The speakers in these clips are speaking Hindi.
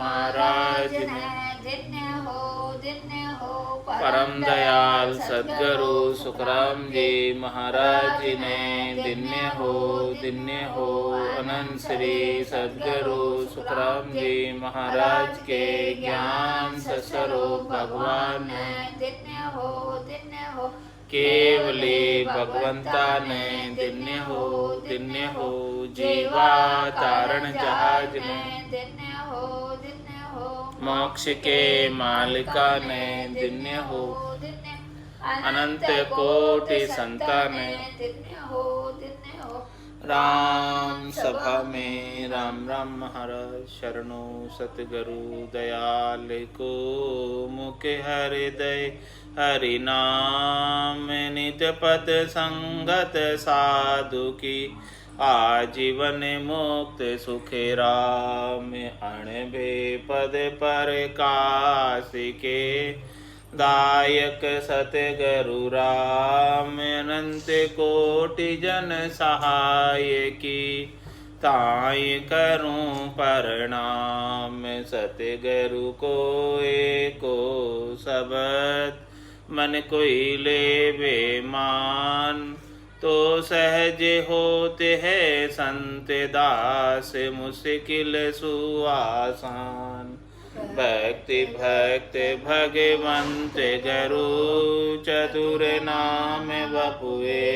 महाराज ने, धन्य हो परम दयाल सद्गुरु सुखराम जी महाराज ने, धन्य हो अनंत श्री सद्गुरु सुखराम जी महाराज के ज्ञान स्वरूप भगवान ने, धन्य हो केवली भगवंता ने, धन्य हो जीवा तारण जहाज में, धन्य हो मोक्ष के मालिका ने, धन्य हो अनंत कोटि संतान ने, धन्य हो राम सभा में राम राम महाराज शरणो सतगुरु दयाल को मुख हृदय हरि नाम नित पद संगत साधु की आजीवन मुक्त सुखे राम अणबे पद पर काश के दायक सतगुरु राम अनंत कोटि जन सहाय की ताय करूं प्रणाम सतगुरु को एको सबद मन कोई लेवे मान तो सहज होते है संत दास मुश्किल सुआसान भक्ति भक्त भगवंत गुरु चतुर नाम बपुए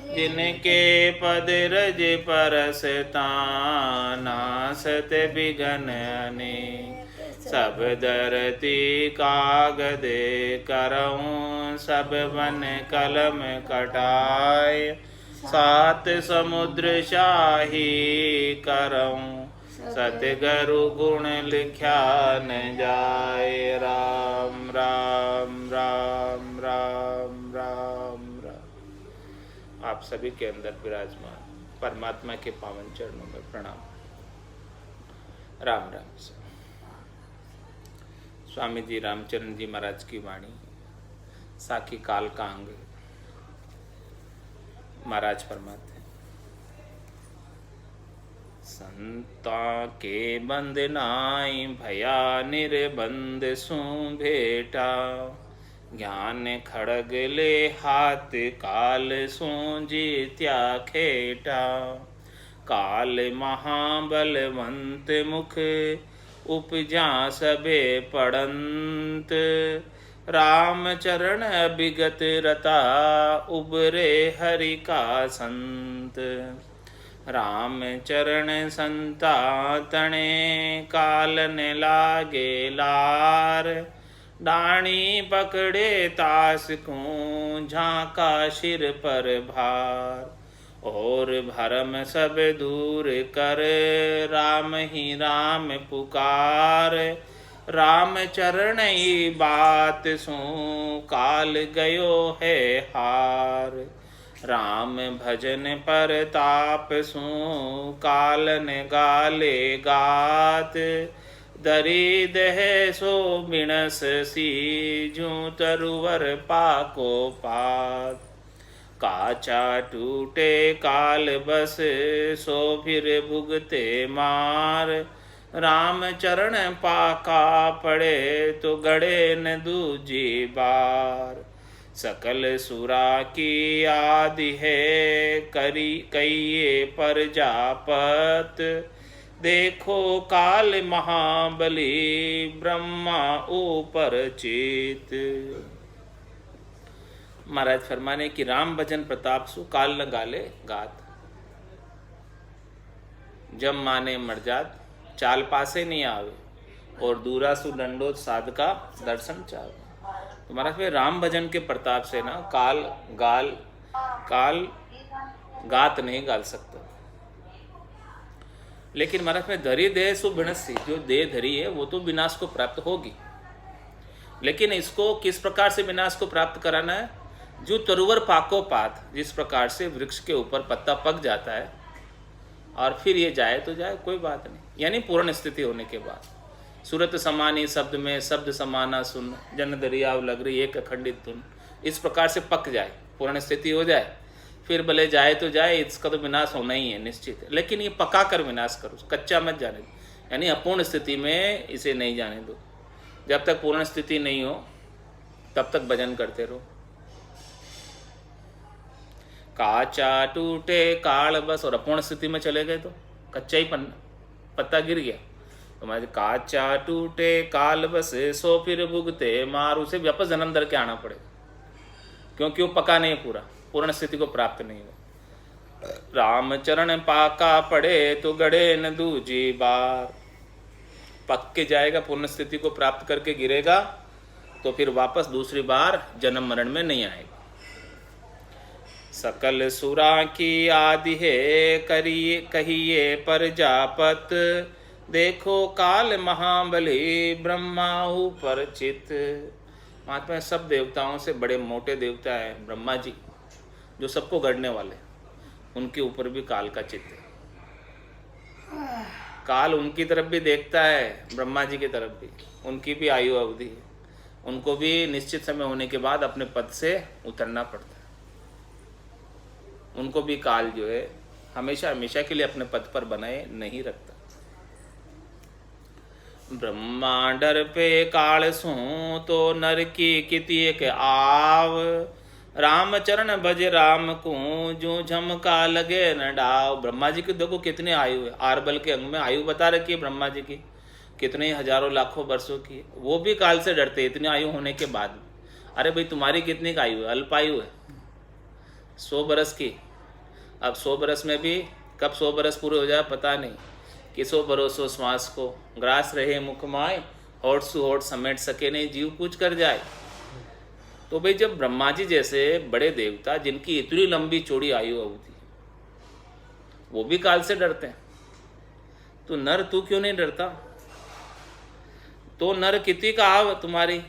जिनके पद रज परसता नासत बिघन अनेक सब धरती कागद करऊं सब वन कलम कटाए सात समुद्र शाही करऊं सतगुरु गुण लिख्या न जाए राम राम राम राम राम राम। आप सभी के अंदर विराजमान परमात्मा के पावन चरणों में प्रणाम। राम राम। स्वामी जी रामचरण जी महाराज की वाणी साखी काल का अंग महाराज फरमाते हैं, संता के बंद नाई भया निर्बंध सु भेटा ज्ञान खड़ग ले हाथ काल सु जीत्या खेटा काल महाबलवंत मुख उपजा सबे पड़ंत राम चरण अभिगत रता उबरे हरि का संत राम चरण संता तणे कालन लागे लार डाणी पकड़े तास को झांका सिर पर भार और भरम सब दूर कर राम ही राम पुकार राम चरण ही बात सो काल गयो है हार राम भजन पर ताप सो कालन गाले गात दरी दह सो बिणस सी जू तरुवर पाको पात काचा टूटे काल बस सो फिर भुगते मार राम चरण पाका पड़े तो गड़े न दूजी बार सकल सुरा की आदि है करी कइये पर जापत देखो काल महाबली ब्रह्मा ऊपर चित। महाराज फरमाने कि राम भजन प्रताप सु काल न गाले गात जब माने मर जात चाल पासे नहीं आवे और दूरा सु दंडोत साधका दर्शन चावे। तो महाराज फिर राम भजन के प्रताप से ना काल गात नहीं गाल सकता। लेकिन महाराज में धरी देह सु भिणसी जो देह धरी है वो तो विनाश को प्राप्त होगी, लेकिन इसको किस प्रकार से विनाश को प्राप्त कराना है? जो तरुवर पाको पात जिस प्रकार से वृक्ष के ऊपर पत्ता पक जाता है और फिर ये जाए तो जाए कोई बात नहीं, यानी पूर्ण स्थिति होने के बाद सूरत समानी शब्द में शब्द समाना सुन जन दरियाव लग रही एक अखंडित धुन इस प्रकार से पक जाए पूर्ण स्थिति हो जाए फिर भले जाए तो जाए, इसका तो विनाश होना ही है निश्चित है। लेकिन ये पका कर विनाश करो, कच्चा मत जाने। यानी अपूर्ण स्थिति में इसे नहीं जाने दो। जब तक पूर्ण स्थिति नहीं हो तब तक भजन करते रहो। काचा टूटे काल बस, और अपूर्ण स्थिति में चले गए तो कच्चा ही पत्ता गिर गया। तो मैं काचा टूटे काल बस सो फिर भुगते मार, उसे वापस जन्म धर के आना पड़ेगा, क्योंकि वो पका नहीं पूरा, पूर्ण स्थिति को प्राप्त नहीं हुआ। राम चरण पाका पड़े तो गड़े न दूजी बार, पक के जाएगा, पूर्ण स्थिति को प्राप्त करके गिरेगा तो फिर वापस दूसरी बार जन्म मरण में नहीं आएगा। सकल सुरा की आदि है करिए कहिए प्रजापत, देखो काल महाबली ब्रह्माहु पर चित। महात्मा सब देवताओं से बड़े मोटे देवता है ब्रह्मा जी, जो सबको गढ़ने वाले, उनके ऊपर भी काल का चित्त है। काल उनकी तरफ भी देखता है, ब्रह्मा जी की तरफ भी, उनकी भी आयु अवधि है, उनको भी निश्चित समय होने के बाद अपने पद से उतरना पड़ता है। उनको भी काल जो है हमेशा हमेशा के लिए अपने पद पर बनाए नहीं रखता। ब्रह्मांडर पे काल सू तो नर की किति एक आव, राम चरण भज राम को जो झमका लगे न डाव। ब्रह्मा जी की देखो कितने आयु है, आरबल के अंग में आयु बता रखी है ब्रह्मा जी की, कितने हजारों लाखों वर्षों की। वो भी काल से डरते इतनी आयु होने के बाद। अरे भाई तुम्हारी कितनी का आयु है? अल्पायु है, 100 बरस की। अब 100 बरस में भी कब 100 बरस पूरे हो जाए पता नहीं, कि 100 बरसों श्वास को ग्रास रहे मुख माय, होठ सु होठ समेट सके नहीं जीव कुछ कर जाए। तो भाई जब ब्रह्मा जी जैसे बड़े देवता जिनकी इतनी लंबी चौड़ी आयु अवधि, वो भी काल से डरते हैं, तो नर तू क्यों नहीं डरता? तो नर किति का आव तुम्हारी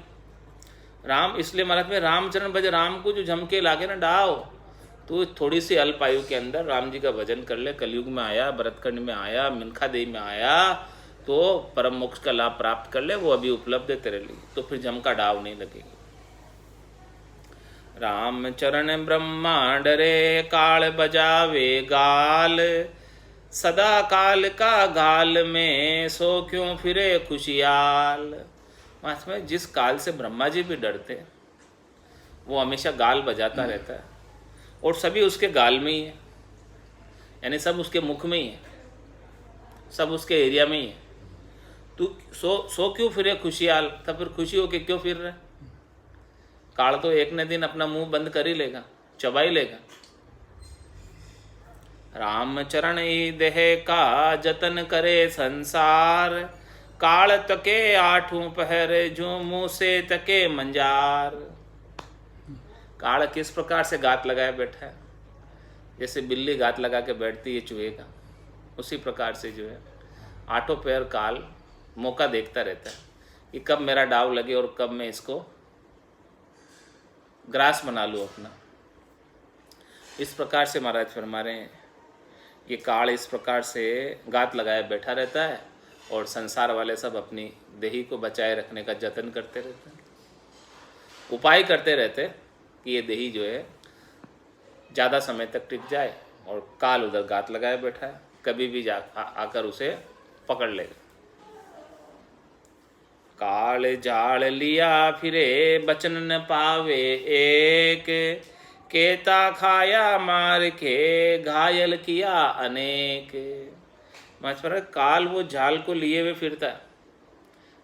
राम, इसलिए महाराज में रामचरण भज राम को जो झमके लागे ना डाव। तो थोड़ी सी अल्प आयु के अंदर राम जी का भजन कर ले, कलयुग में आया, भरतखंड में आया, मिल्खा देवी में आया, तो परम मोक्ष का लाभ प्राप्त कर ले, वो अभी उपलब्ध है तेरे लिए, तो फिर झमका डाव नहीं लगेगी। राम चरण ब्रह्मांड रे काल बजावे गाल, सदा काल का गाल में सो क्यों फिरे खुशियाल। में जिस काल से ब्रह्मा जी भी डरते, वो हमेशा गाल बजाता रहता है, और सभी उसके गाल में ही है, यानी सब उसके मुख में ही है, सब उसके एरिया में ही है। तू सो क्यों फिरे खुशियाल, तब फिर खुशी होके क्यों फिर रहे? काल तो एक न दिन अपना मुंह बंद कर ही लेगा, चबा ही लेगा। राम चरण ही देह का जतन करे संसार, काल तके आठों पहर जो मुंह से तके मंजार। काल किस प्रकार से गात लगाए बैठा है, जैसे बिल्ली गात लगा के बैठती है चूहे का, उसी प्रकार से जो है आठों पैर काल मौका देखता रहता है कि कब मेरा डाव लगे और कब मैं इसको ग्रास बना लूँ अपना। इस प्रकार से महाराज फरमा रहे हैं, ये काल इस प्रकार से गात लगाए बैठा रहता है, और संसार वाले सब अपनी देही को बचाए रखने का जतन करते रहते हैं, उपाय करते रहते कि ये देही जो है ज़्यादा समय तक टिक जाए, और काल उधर गात लगाए बैठा है, कभी भी आकर उसे पकड़ लेगा। काल जाल लिया फिरे बचन न पावे एक, केता खाया मार के घायल किया अनेक। महाराज काल वो जाल को लिए हुए फिरता है,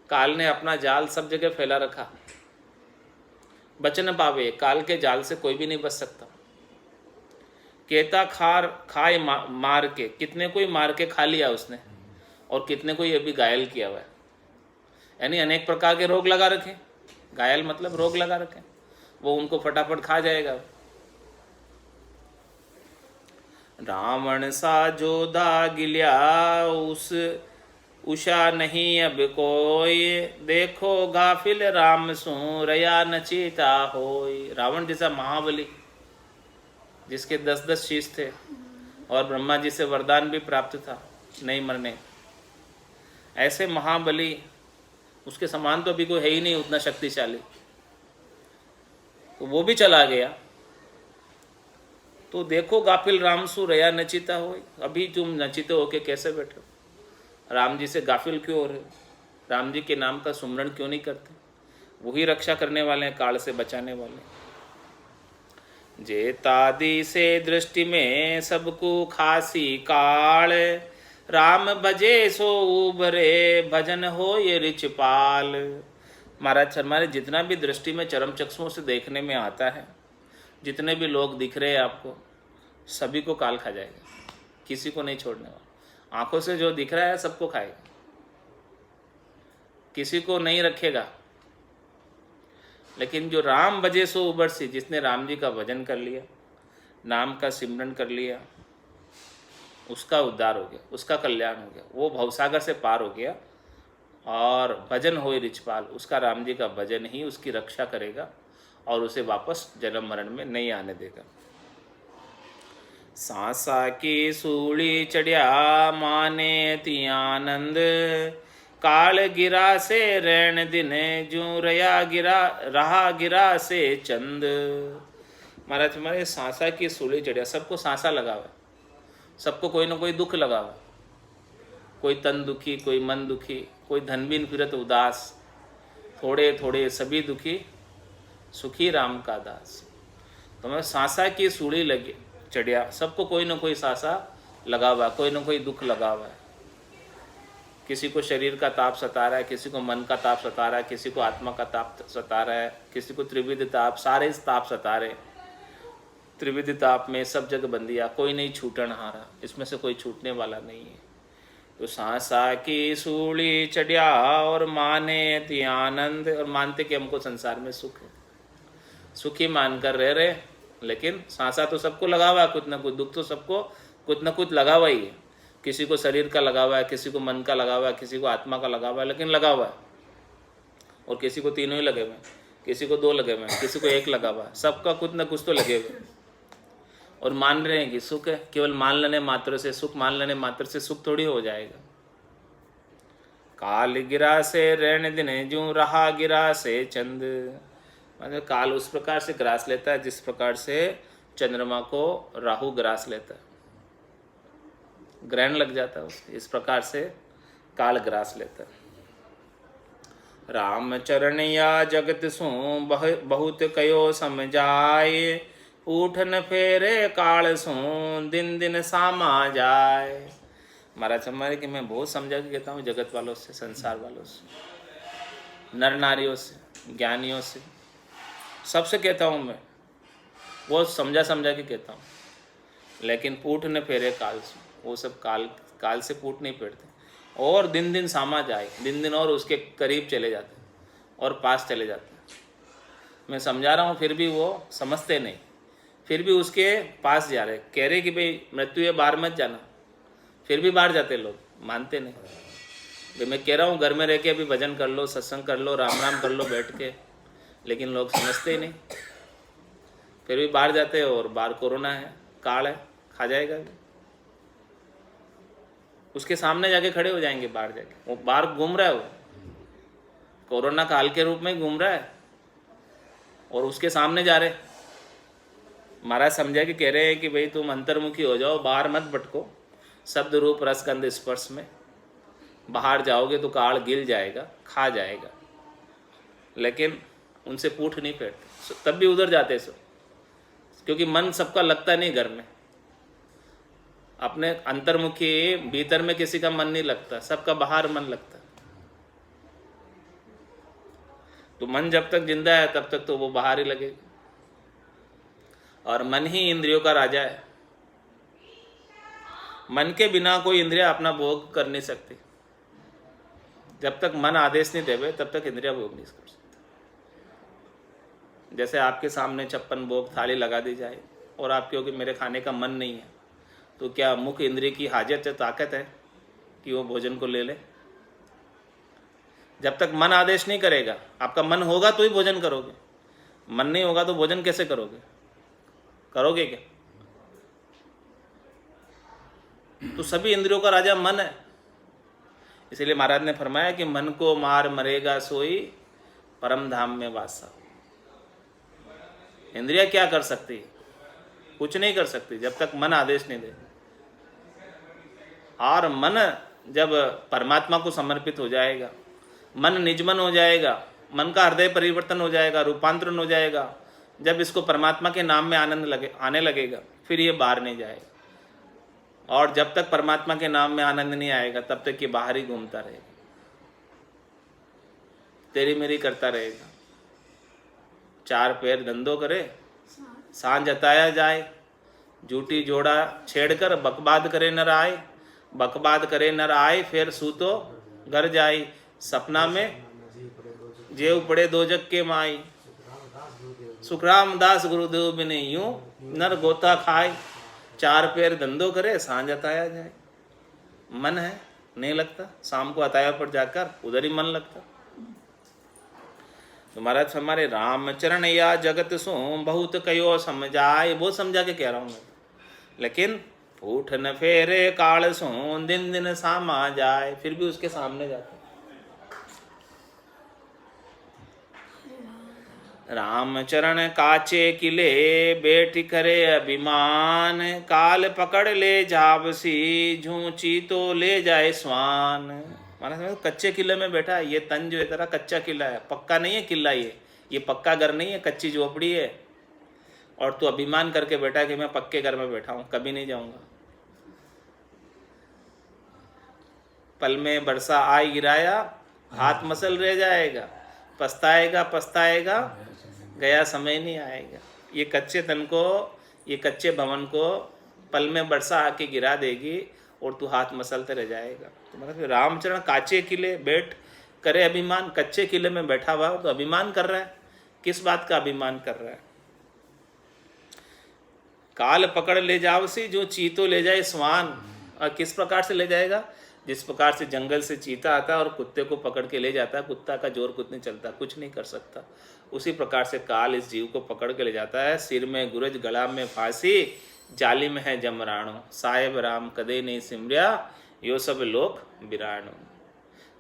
काल ने अपना जाल सब जगह फैला रखा, बचन न पावे, काल के जाल से कोई भी नहीं बच सकता। केता खाए मार के, कितने को ही मार के खा लिया उसने, और कितने को ही अभी घायल किया हुआ है, यानी अनेक प्रकार के रोग लगा रखे। घायल मतलब रोग लगा रखे, वो उनको फटाफट खा जाएगा। रावण सा जोधा गिलिया उस उषा नहीं अब कोई, देखो गाफिल राम सु रया नचीता होई। रावण जैसा महाबली जिसके 10-10 शीश थे, और ब्रह्मा जी से वरदान भी प्राप्त था नहीं मरने, ऐसे महाबली, उसके समान तो अभी कोई है ही नहीं उतना शक्तिशाली, तो वो भी चला गया। तो देखो गाफिल राम सु रया नचिता हो, अभी तुम नचिते होके कैसे बैठे हो? राम जी से गाफिल क्यों हो रहे हो? राम जी के नाम का सुमरण क्यों नहीं करते? वही रक्षा करने वाले हैं, काल से बचाने वाले। जेतादि से दृष्टि में सबको खासी काल, राम भजे सो उबरे भजन हो ये रिचपाल। महाराज हमारे जितना भी दृष्टि में चरम चक्षुओं से देखने में आता है, जितने भी लोग दिख रहे हैं आपको, सभी को काल खा जाएगा, किसी को नहीं छोड़ने वाला। आंखों से जो दिख रहा है सबको खाएगा, किसी को नहीं रखेगा। लेकिन जो राम भजे सो उबरसी, जिसने राम जी का भजन कर लिया, नाम का सिमरन कर लिया, उसका उद्धार हो गया, उसका कल्याण हो गया, वो भवसागर से पार हो गया। और भजन होए रिचपाल, उसका राम जी का भजन ही उसकी रक्षा करेगा और उसे वापस जन्म मरण में नहीं आने देगा। सांसा की सूली चढ़िया माने ती आनंद, काल गिरा से रैन दिन जू रहा गिरा से चंद। महाराज हमारे सांसा की सूली चढ़िया, सबको सांसा लगा हुआ, सबको कोई ना कोई दुख लगा हुआ, कोई तन दुखी, कोई मन दुखी, कोई धनबीन फिरत उदास, थोड़े थोड़े सभी दुखी, सुखी राम का दास। तो मैं सांसा की सूली लगी चढ़िया, सबको कोई ना कोई सांसा लगा हुआ, कोई ना कोई दुख लगा हुआ है। किसी को शरीर का ताप सता रहा है, किसी को मन का ताप सता रहा है, किसी को आत्मा का ताप सता रहा है, किसी को त्रिविध ताप, सारे ताप सता रहे। त्रिविध ताप में सब जग बंदिया, कोई नहीं छूटन हारा, इसमें से कोई छूटने वाला नहीं है। तो सांसा की सूली चढ़िया और माने ती आनंद, और मानते कि हमको संसार में सुख है, सुखी मानकर रह रहे। लेकिन सांसा तो सबको लगा हुआ है, कुछ ना कुछ दुख तो सबको कुछ ना कुछ लगा हुआ ही है। किसी को शरीर का लगा हुआ है, किसी को मन का लगा हुआ है, किसी को आत्मा का लगा हुआ है, लेकिन लगा हुआ है। और किसी को तीनों ही लगे हुए हैं, किसी को 2 लगे हुए हैं, किसी को 1 लगा हुआ है, सबका कुछ ना कुछ तो लगे हुए हैं। और मान रहे हैं कि सुख है, केवल मान लेने मात्र से सुख, मान लेने मात्र से सुख थोड़ी हो जाएगा। काल गिरा से रैन दिन जू रहा गिरा से चंद, मतलब काल उस प्रकार से ग्रास लेता है जिस प्रकार से चंद्रमा को राहु ग्रास लेता है, ग्रहण लग जाता है उसके, इस प्रकार से काल ग्रास लेता है। राम चरण या जगत सु बहुत कयो समझाए, उठन फेरे काल सु दिन दिन सामा जाए। महाराज हमारे कि मैं बहुत समझा के कहता हूँ जगत वालों से, संसार वालों से, नर नारियों से, ज्ञानियों से, सबसे कहता हूँ मैं, वो समझा के कहता हूँ। लेकिन पूठ न फेरे काल से, वो सब काल से पूठ नहीं फेरते, और दिन दिन सामा जाए, दिन दिन और उसके करीब चले जाते और पास चले जाते। मैं समझा रहा हूँ फिर भी वो समझते नहीं, फिर भी उसके पास जा रहे, कह रहे कि भाई मृत्यु है बाहर मत जाना, फिर भी बाहर जाते लोग, मानते नहीं। भाई मैं कह रहा हूँ घर में रह के अभी भजन कर लो, सत्संग कर लो, राम राम कर लो बैठ के, लेकिन लोग समझते ही नहीं, फिर भी बाहर जाते हैं। और बाहर कोरोना है, काल है, खा जाएगा। उसके सामने जाके खड़े हो जाएंगे, बाहर जाके, वो बाहर घूम रहा है, वो कोरोना काल के रूप में घूम रहा है और उसके सामने जा रहे। महाराज समझा कि कह रहे हैं कि भाई तुम अंतर्मुखी हो जाओ, बाहर मत भटको, शब्द रूप रस गंध स्पर्श में। बाहर जाओगे तो काल गिल जाएगा, खा जाएगा। लेकिन उनसे पूठ नहीं फेरते, तब भी उधर जाते सो, क्योंकि मन सबका लगता नहीं घर में। अपने अंतर्मुखी भीतर में किसी का मन नहीं लगता, सबका बाहर मन लगता। तो मन जब तक जिंदा है तब तक तो वो बाहर ही लगेगा, और मन ही इंद्रियों का राजा है। मन के बिना कोई इंद्रिया अपना भोग कर नहीं सकती। जब तक मन आदेश नहीं देवे तब तक इंद्रिया भोग नहीं कर सकती। जैसे आपके सामने 56 भोग थाली लगा दी जाए और आप क्योंकि मेरे खाने का मन नहीं है, तो क्या मुख इंद्रिय की हाजत है, ताकत है कि वो भोजन को ले ले? जब तक मन आदेश नहीं करेगा, आपका मन होगा तो ही भोजन करोगे, मन नहीं होगा तो भोजन कैसे करोगे? करोगे क्या? तो सभी इंद्रियों का राजा मन है। इसलिए महाराज ने फरमाया कि मन को मार मरेगा सोई परम धाम में वासा। इंद्रिया क्या कर सकती है? कुछ नहीं कर सकती जब तक मन आदेश नहीं दे। और मन जब परमात्मा को समर्पित हो जाएगा, मन निजमन हो जाएगा, मन का हृदय परिवर्तन हो जाएगा, रूपांतरण हो जाएगा, जब इसको परमात्मा के नाम में आनंद आने लगेगा, फिर ये बाहर नहीं जाएगा। और जब तक परमात्मा के नाम में आनंद नहीं आएगा तब तक ये बाहर ही घूमता रहेगा, तेरी मेरी करता रहेगा। चार पैर धंधो करे, सांझ अताया जाए, झूठी जोड़ा छेड़कर बकबाद करे नर आए, बकबाद करे नर आए, फिर सूतो घर जाई, सपना में जेव पड़े दो जग के माई, सुखराम दास गुरुदेव बिने यूं नर गोता खाए। चार पैर धंधो करे, सांझ अताया जाए। मन है नहीं लगता, शाम को अताया पर जाकर उधर ही मन लगता। तो महाराज हमारे रामचरण या जगत सो बहुत कयो समझाए, बहुत समझा के कह रहा हूं मैं, लेकिन उठ न फेरे काल सो दिन दिन सामा जाए, फिर भी उसके सामने जाते। रामचरण काचे किले बैठ करे अभिमान, काल पकड़ ले जाबसी झूची तो ले जाए स्वान। माना कच्चे किले में बैठा है, ये तन जो है तेरा कच्चा किला है, पक्का नहीं है किला, ये पक्का घर नहीं है, कच्ची झोपड़ी है। और तू अभिमान करके बैठा है कि मैं पक्के घर में बैठा हूं, कभी नहीं जाऊंगा। पल में बरसा आई गिराया, हाथ मसल रह जाएगा, पछताएगा पछताएगा, गया समय नहीं आएगा। ये कच्चे तन को, ये कच्चे भवन को पल में बरसा आके गिरा देगी और तू हाथ मसलते रह जाएगा। तो मतलब रामचरण काचे किले बैठ करे अभिमान, कच्चे किले में बैठा हुआ तो अभिमान कर रहा है। किस बात का अभिमान कर रहा है? काल पकड़ ले जावसी जो चीतो ले जाए स्वान। और किस प्रकार से ले जाएगा? जिस प्रकार से जंगल से चीता आता है और कुत्ते को पकड़ के ले जाता है, कुत्ता का जोर कुछ नहीं चलता, कुछ नहीं कर सकता, उसी प्रकार से काल इस जीव को पकड़ के ले जाता है। सिर में गुरज, गला में फांसी, जाली में है जमराणो, साहेब राम कदे नहीं सिमरिया, यो सब लोक बिराणो।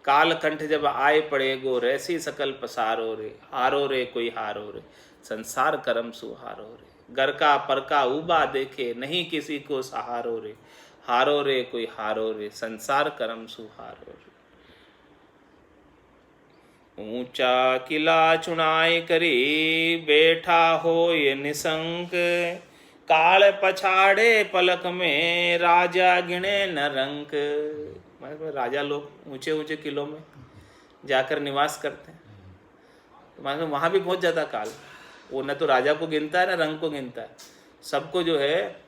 काल कंठ जब आए पड़े गो, रैसी सकल पसारो रे, हारो रे कोई हारो रे, संसार करम सुहारो रे। घर का पर का उबा देखे, नहीं किसी को सहारो रे, हारो रे कोई हारो रे, संसार करम सुहारो रे। ऊंचा किला चुनाई करी, बैठा हो ये निसंक, काल पछाड़े पलक में, राजा गिने न रंक। मतलब राजा लोग ऊंचे ऊंचे किलों में जाकर निवास करते हैं, तो मतलब वहाँ भी पहुँच जाता काल। वो न तो राजा को गिनता है न रंग को गिनता है, सबको जो है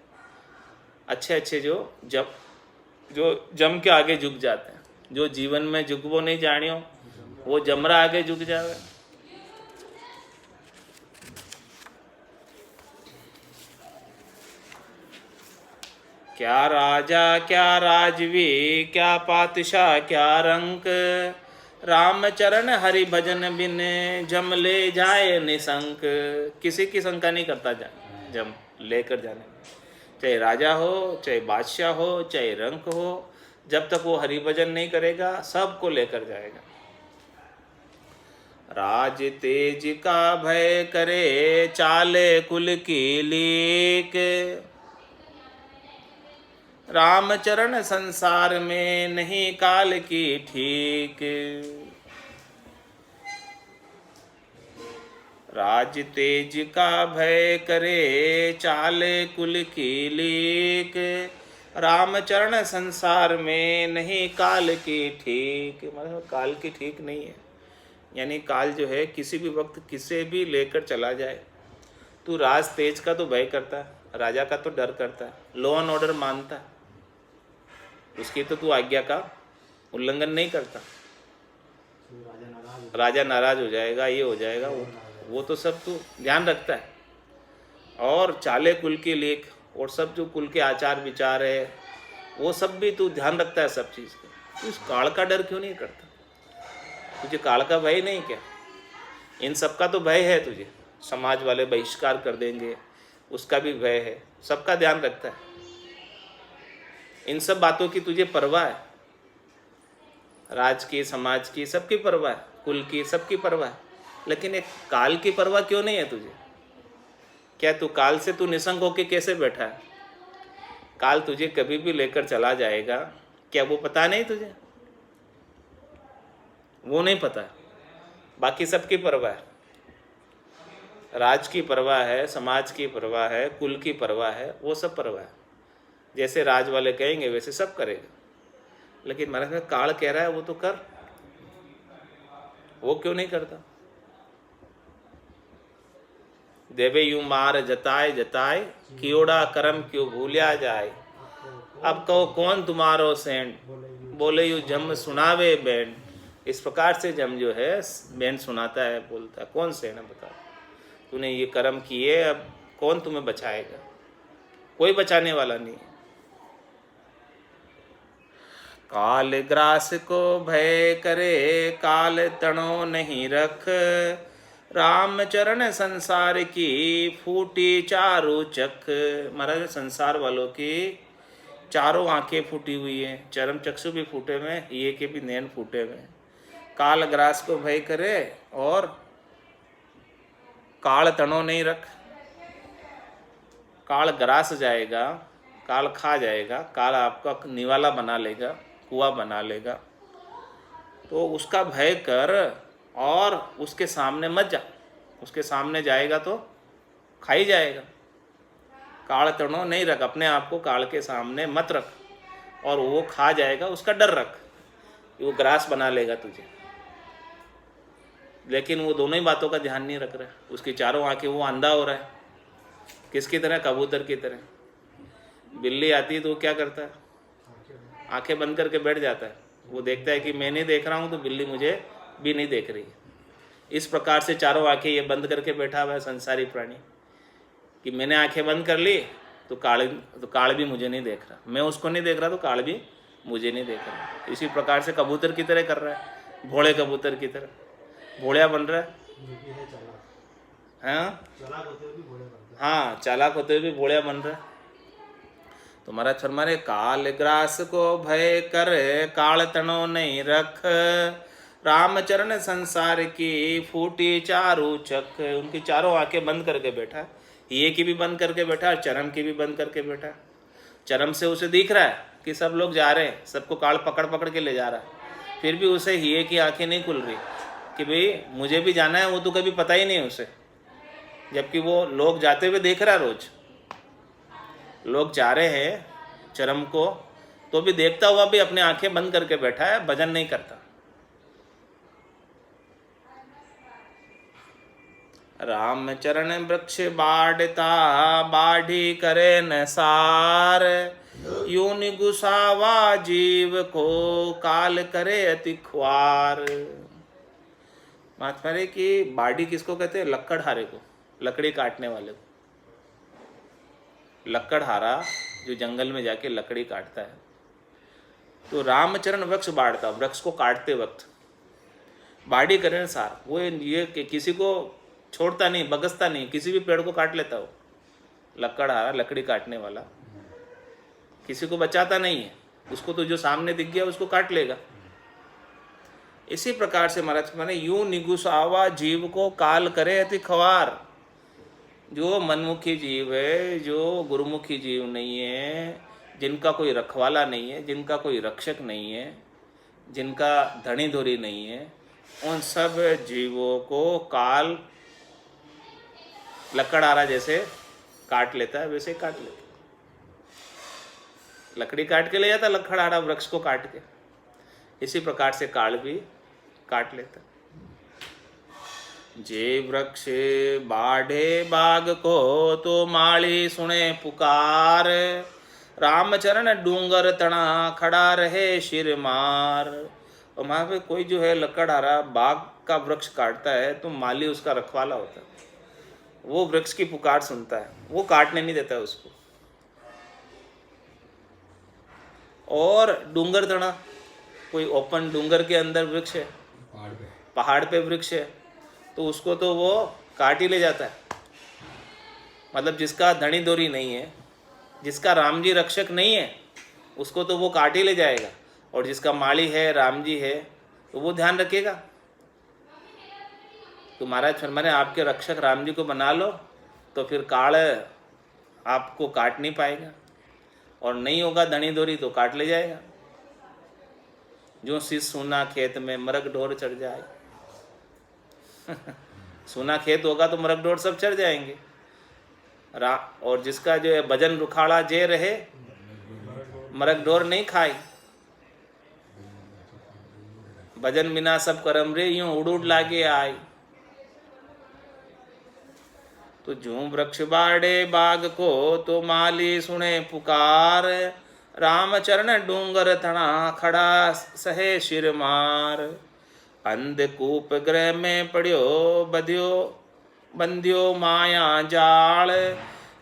अच्छे अच्छे जो जम के आगे झुक जाते हैं। जो जीवन में झुकवो नहीं जानियो, वो जमरा आगे झुक जावे। क्या राजा क्या राजवी, क्या पातशाह क्या रंक, रामचरण हरि भजन बिन जम ले जाए निसंक। किसी की शंका नहीं करता जम लेकर जाने में, चाहे राजा हो, चाहे बादशाह हो, चाहे रंक हो, जब तक वो हरि भजन नहीं करेगा सबको लेकर जाएगा। राज तेज का भय करे, चाले कुल की लीक, रामचरण संसार में नहीं काल की ठीक। राज तेज का भय करे, चाले कुल की लीक, रामचरण संसार में नहीं काल की ठीक। मतलब काल की ठीक नहीं है, यानी काल जो है किसी भी वक्त किसे भी लेकर चला जाए। तू राज तेज का तो भय करता है, राजा का तो डर करता है, लॉ एंड ऑर्डर मानता है, उसकी तो तू आज्ञा का उल्लंघन नहीं करता। राजा नाराज हो जाएगा, ये हो जाएगा, वो तो सब तू ध्यान रखता है। और चाले कुल के लेख और सब जो कुल के आचार विचार है वो सब भी तू ध्यान रखता है सब चीज़ का। तू इस काल का डर क्यों नहीं करता? तुझे काल का भय नहीं क्या? इन सब का तो भय है तुझे, समाज वाले बहिष्कार कर देंगे उसका भी भय है, सबका ध्यान रखता है। इन सब बातों की तुझे परवाह है, राज की, समाज की, सबकी परवाह है, कुल की, सबकी परवाह है, लेकिन एक काल की परवाह क्यों नहीं है तुझे? क्या तू काल से तू निसंग होके कैसे बैठा है? काल तुझे कभी भी लेकर चला जाएगा, क्या वो पता नहीं तुझे? वो नहीं पता, बाकी सबकी परवाह है। राज की परवाह है, समाज की परवाह है, कुल की परवाह है, वो सब परवाह है। जैसे राज वाले कहेंगे वैसे सब करेगा। लेकिन महाराज में काल कह रहा है वो तो कर, वो क्यों नहीं करता? देवे यूं मार जताए जताए, कियोड़ा करम क्यों भूलिया जाए। अब कहो कौन तुम्हारो सेंट, बोले यू जम सुनावे बैंड। इस प्रकार से जम जो है बैंड सुनाता है, बोलता है कौन सेंट है बता, तूने ये कर्म किए, अब कौन तुम्हें बचाएगा? कोई बचाने वाला नहीं। काल ग्रास को भय करे, काल तणो नहीं रख। राम चरण संसार की फूटी चारों चख। महाराज संसार वालों की चारों आंखें फूटी हुई हैं, चरम चक्षु भी फूटे हुए हैं, ये के भी नैन फूटे हुए हैं। काल ग्रास को भय करे और काल तणो नहीं रख। काल ग्रास जाएगा, काल खा जाएगा, काल आपका निवाला बना लेगा, कुआं बना लेगा। तो उसका भय कर और उसके सामने मत जा। उसके सामने जाएगा तो खा ही जाएगा। काल तणो नहीं रख, अपने आप को काल के सामने मत रख, और वो खा जाएगा उसका डर रख, वो ग्रास बना लेगा तुझे। लेकिन वो दोनों ही बातों का ध्यान नहीं रख रहा है। उसकी चारों आंखें, वो अंधा हो रहा है। किसकी तरह? कबूतर की तरह। बिल्ली आती है तो वो क्या करता है? आंखें बंद करके बैठ जाता है। वो देखता है कि मैं नहीं देख रहा हूँ तो बिल्ली मुझे भी नहीं देख रही है। इस प्रकार से चारों आंखें ये बंद करके बैठा हुआ है संसारी प्राणी, कि मैंने आंखें बंद कर ली तो काल भी मुझे नहीं देख रहा, मैं उसको नहीं देख रहा तो काल भी मुझे नहीं देख रहा। इसी प्रकार से कबूतर की तरह कर रहा है, भोले कबूतर की तरह भोलिया बन रहा है। हाँ, चालाक होते हुए भी भोलिया बन रहा है। तो महाराज फरमा रहे, काल ग्रास को भय कर, काल तणो नहीं रख। रामचरण संसार की फूटी चारों चख। उनकी चारों आंखें बंद करके बैठा, ये की भी बंद करके बैठा और चरम की भी बंद करके बैठा। चरम से उसे दिख रहा है कि सब लोग जा रहे हैं, सबको काल पकड़ पकड़ के ले जा रहा है, फिर भी उसे हिये की आंखें नहीं खुल रही कि भाई मुझे भी जाना है। वो तो कभी पता ही नहीं उसे, जबकि वो लोग जाते हुए देख रहा है, रोज लोग जा रहे हैं चरम को, तो भी देखता हुआ भी अपने आंखें बंद करके बैठा है, भजन नहीं करता। राम चरण वृक्ष बाढ़ता, बाढ़ी करे न सार। यूनि गुसावा जीव को, काल करे अति ख्वार। महात्मा रे कि बाढ़ी किसको कहते हैं? लक्कड़हारे को, लकड़ी काटने वाले को। लक्कड़हारा जो जंगल में जाके लकड़ी काटता है, तो रामचरण वृक्ष बाढ़ता, वृक्ष को काटते वक्त बाढ़ी करे सार। वो ये किसी को छोड़ता नहीं, बगसता नहीं, किसी भी पेड़ को काट लेता हो। लक्कड़हारा, लकड़ी काटने वाला, किसी को बचाता नहीं है। उसको तो जो सामने दिख गया उसको काट लेगा। इसी प्रकार से महाराज माने, यूं निगुसावा जीव को, काल करे अति ख्वार। जो मनमुखी जीव है, जो गुरुमुखी जीव नहीं है, जिनका कोई रखवाला नहीं है, जिनका कोई रक्षक नहीं है, जिनका धनी धोरी नहीं है, उन सब जीवों को काल लकड़हारा जैसे काट लेता है, वैसे काट लेता। लकड़ी काट के ले जाता लकड़हारा, वृक्ष को काट के। इसी प्रकार से काल भी काट लेता। जे वृक्ष बाढ़े बाग को, तो माली सुने पुकार। रामचरण डूंगर तना, खड़ा रहे शिर मार। और वहां पे कोई जो है लकड़हारा बाग का वृक्ष काटता है तो माली उसका रखवाला होता है, वो वृक्ष की पुकार सुनता है, वो काटने नहीं देता उसको। और डूंगर तना, कोई ओपन डूंगर के अंदर वृक्ष है, पहाड़ पे वृक्ष है, तो उसको तो वो काट ही ले जाता है। मतलब जिसका धनी दोरी नहीं है, जिसका राम जी रक्षक नहीं है, उसको तो वो काट ही ले जाएगा। और जिसका माली है, राम जी है, तो वो ध्यान रखेगा। तो महाराज फरमाने, आपके रक्षक राम जी को बना लो तो फिर काल आपको काट नहीं पाएगा, और नहीं होगा धनी दोरी तो काट ले जाएगा। जो सी सूना खेत में मरग ढोर चढ़ जाए। सूना खेत होगा तो मरग ढोर सब चढ़ जाएंगे। और जिसका जो है भजन रुखाड़ा जे रहे, मरग ढोर नहीं खाई। भजन बिना सब करम रे, यूं उड़ उड़ लागे आए। तो जूं वृक्ष बाड़े बाग को, तो माली सुने पुकार। राम चरण डूंगर तणा, खड़ा सहे शिर मार। अंधकूप गृह में पड़ियो, बंध्यो माया जाल।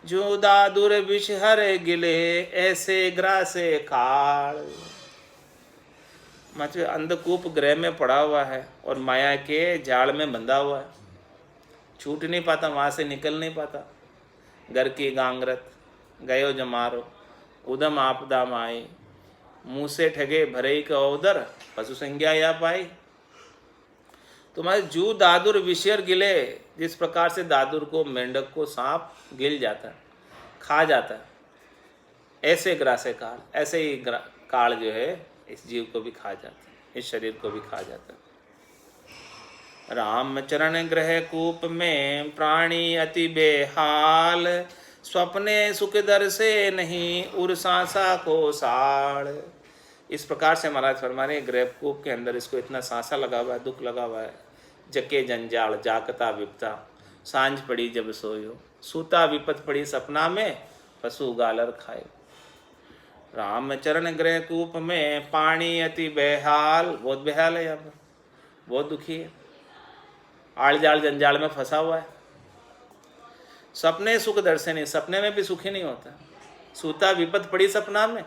जो दादुर विषहर गिले, ऐसे ग्रासे खाल। मतलब अंधकूप गृह में पड़ा हुआ है और माया के जाल में बंधा हुआ है, छूट नहीं पाता, वहाँ से निकल नहीं पाता। घर की गांगरत गयो जमारो, उदम आपदा माई। मुँह से ठगे भरई का उदर, पशु संज्ञा या पाई। तुम्हारे जू दादुर विषयर गिले, जिस प्रकार से दादुर को, मेंढक को सांप गिल जाता है, खा जाता है, ऐसे ग्रासे काल, ऐसे ही काल जो है इस जीव को भी खा जाता है, इस शरीर को भी खा जाता है। राम चरण ग्रह कूप में, प्राणी अति बेहाल। स्वप्ने सुख दर से नहीं, उर सांसा को साड़। इस प्रकार से महाराज फरमा रहे, ग्रह कूप के अंदर इसको इतना सांसा लगा हुआ है, दुख लगा हुआ है। जके जंजाल जागता विपता, सांझ पड़ी जब सोयो। सूता विपत पड़ी सपना में, पशु गालर खाए। राम चरण गृह कूप में, पानी अति बेहाल। बहुत बेहाल है यहाँ पर, बहुत दुखी है, आड़ जाल जंजाल में फंसा हुआ है। सपने सुख दर्शनी, सपने में भी सुखी नहीं होता। सूता विपत पड़ी सपना में,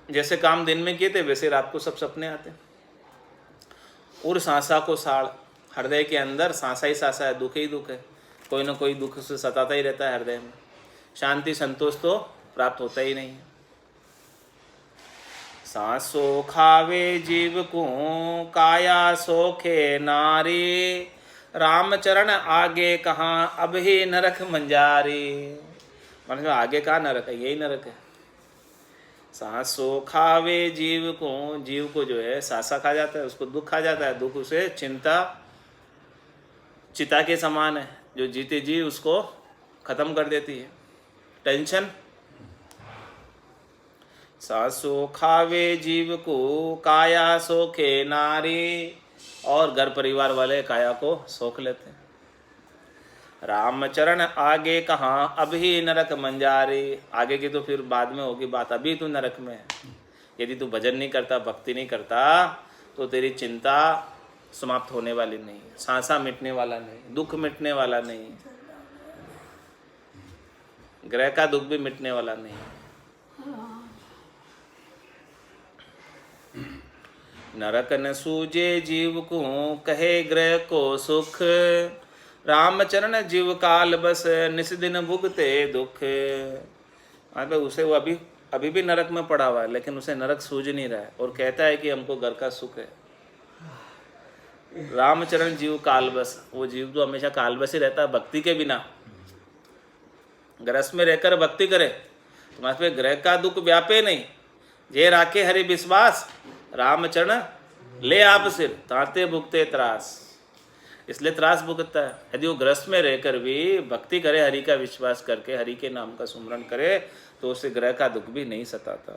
जैसे काम दिन में किए थे वैसे रात को सब सपने आते। उर सांसा को साड़, हृदय के अंदर सांसा ही सांसा है, दुख ही दुख है, कोई ना कोई दुख से सताता ही रहता है हृदय में। शांति संतोष तो प्राप्त होता ही नहीं है। सांसो खावे जीव को, काया सोखे नारी। रामचरण आगे कहाँ, अब ही नरक मंजारी। मतलब आगे कहाँ नरक है, यही नरक है। सांसो खावे जीव को, जीव को जो है सांसा खा जाता है, उसको दुख खा जाता है। दुख उसे चिंता चिता के समान है, जो जीते जी उसको खत्म कर देती है, टेंशन। सांसो खावे जीव को, काया सोखे नारी। और घर परिवार वाले काया को सोख लेते हैं। रामचरण आगे कहाँ, अब ही नरक मंजारी। आगे की तो फिर बाद में होगी बात, अभी तू नरक में है। यदि तू भजन नहीं करता, भक्ति नहीं करता, तो तेरी चिंता समाप्त होने वाली नहीं, सांसा मिटने वाला नहीं, दुख मिटने वाला नहीं, ग्रह का दुख भी मिटने वाला नहीं। नरक न सूझे जीव को, कहे ग्रह को सुख। रामचरण जीव काल बस, निस दिन भुगते दुख। मतलब उसे वो अभी भी नरक में पड़ा हुआ है, लेकिन उसे नरक सूझ नहीं रहा है और कहता है कि हमको घर का सुख है। रामचरण जीव काल बस, वो जीव तो हमेशा काल बस ही रहता है भक्ति के बिना। ग्रस में रहकर भक्ति करे, तुम्हारे पे ग्रह का दुख व्यापे नहीं। जे राखे हरि विश्वास, रामचरण ले आप सिर, ताते भुगते त्रास। इसलिए त्रास भुगतता है। यदि वो ग्रस्त में रहकर भी भक्ति करे, हरि का विश्वास करके हरि के नाम का सुमरण करे, तो उसे ग्रह का दुख भी नहीं सताता।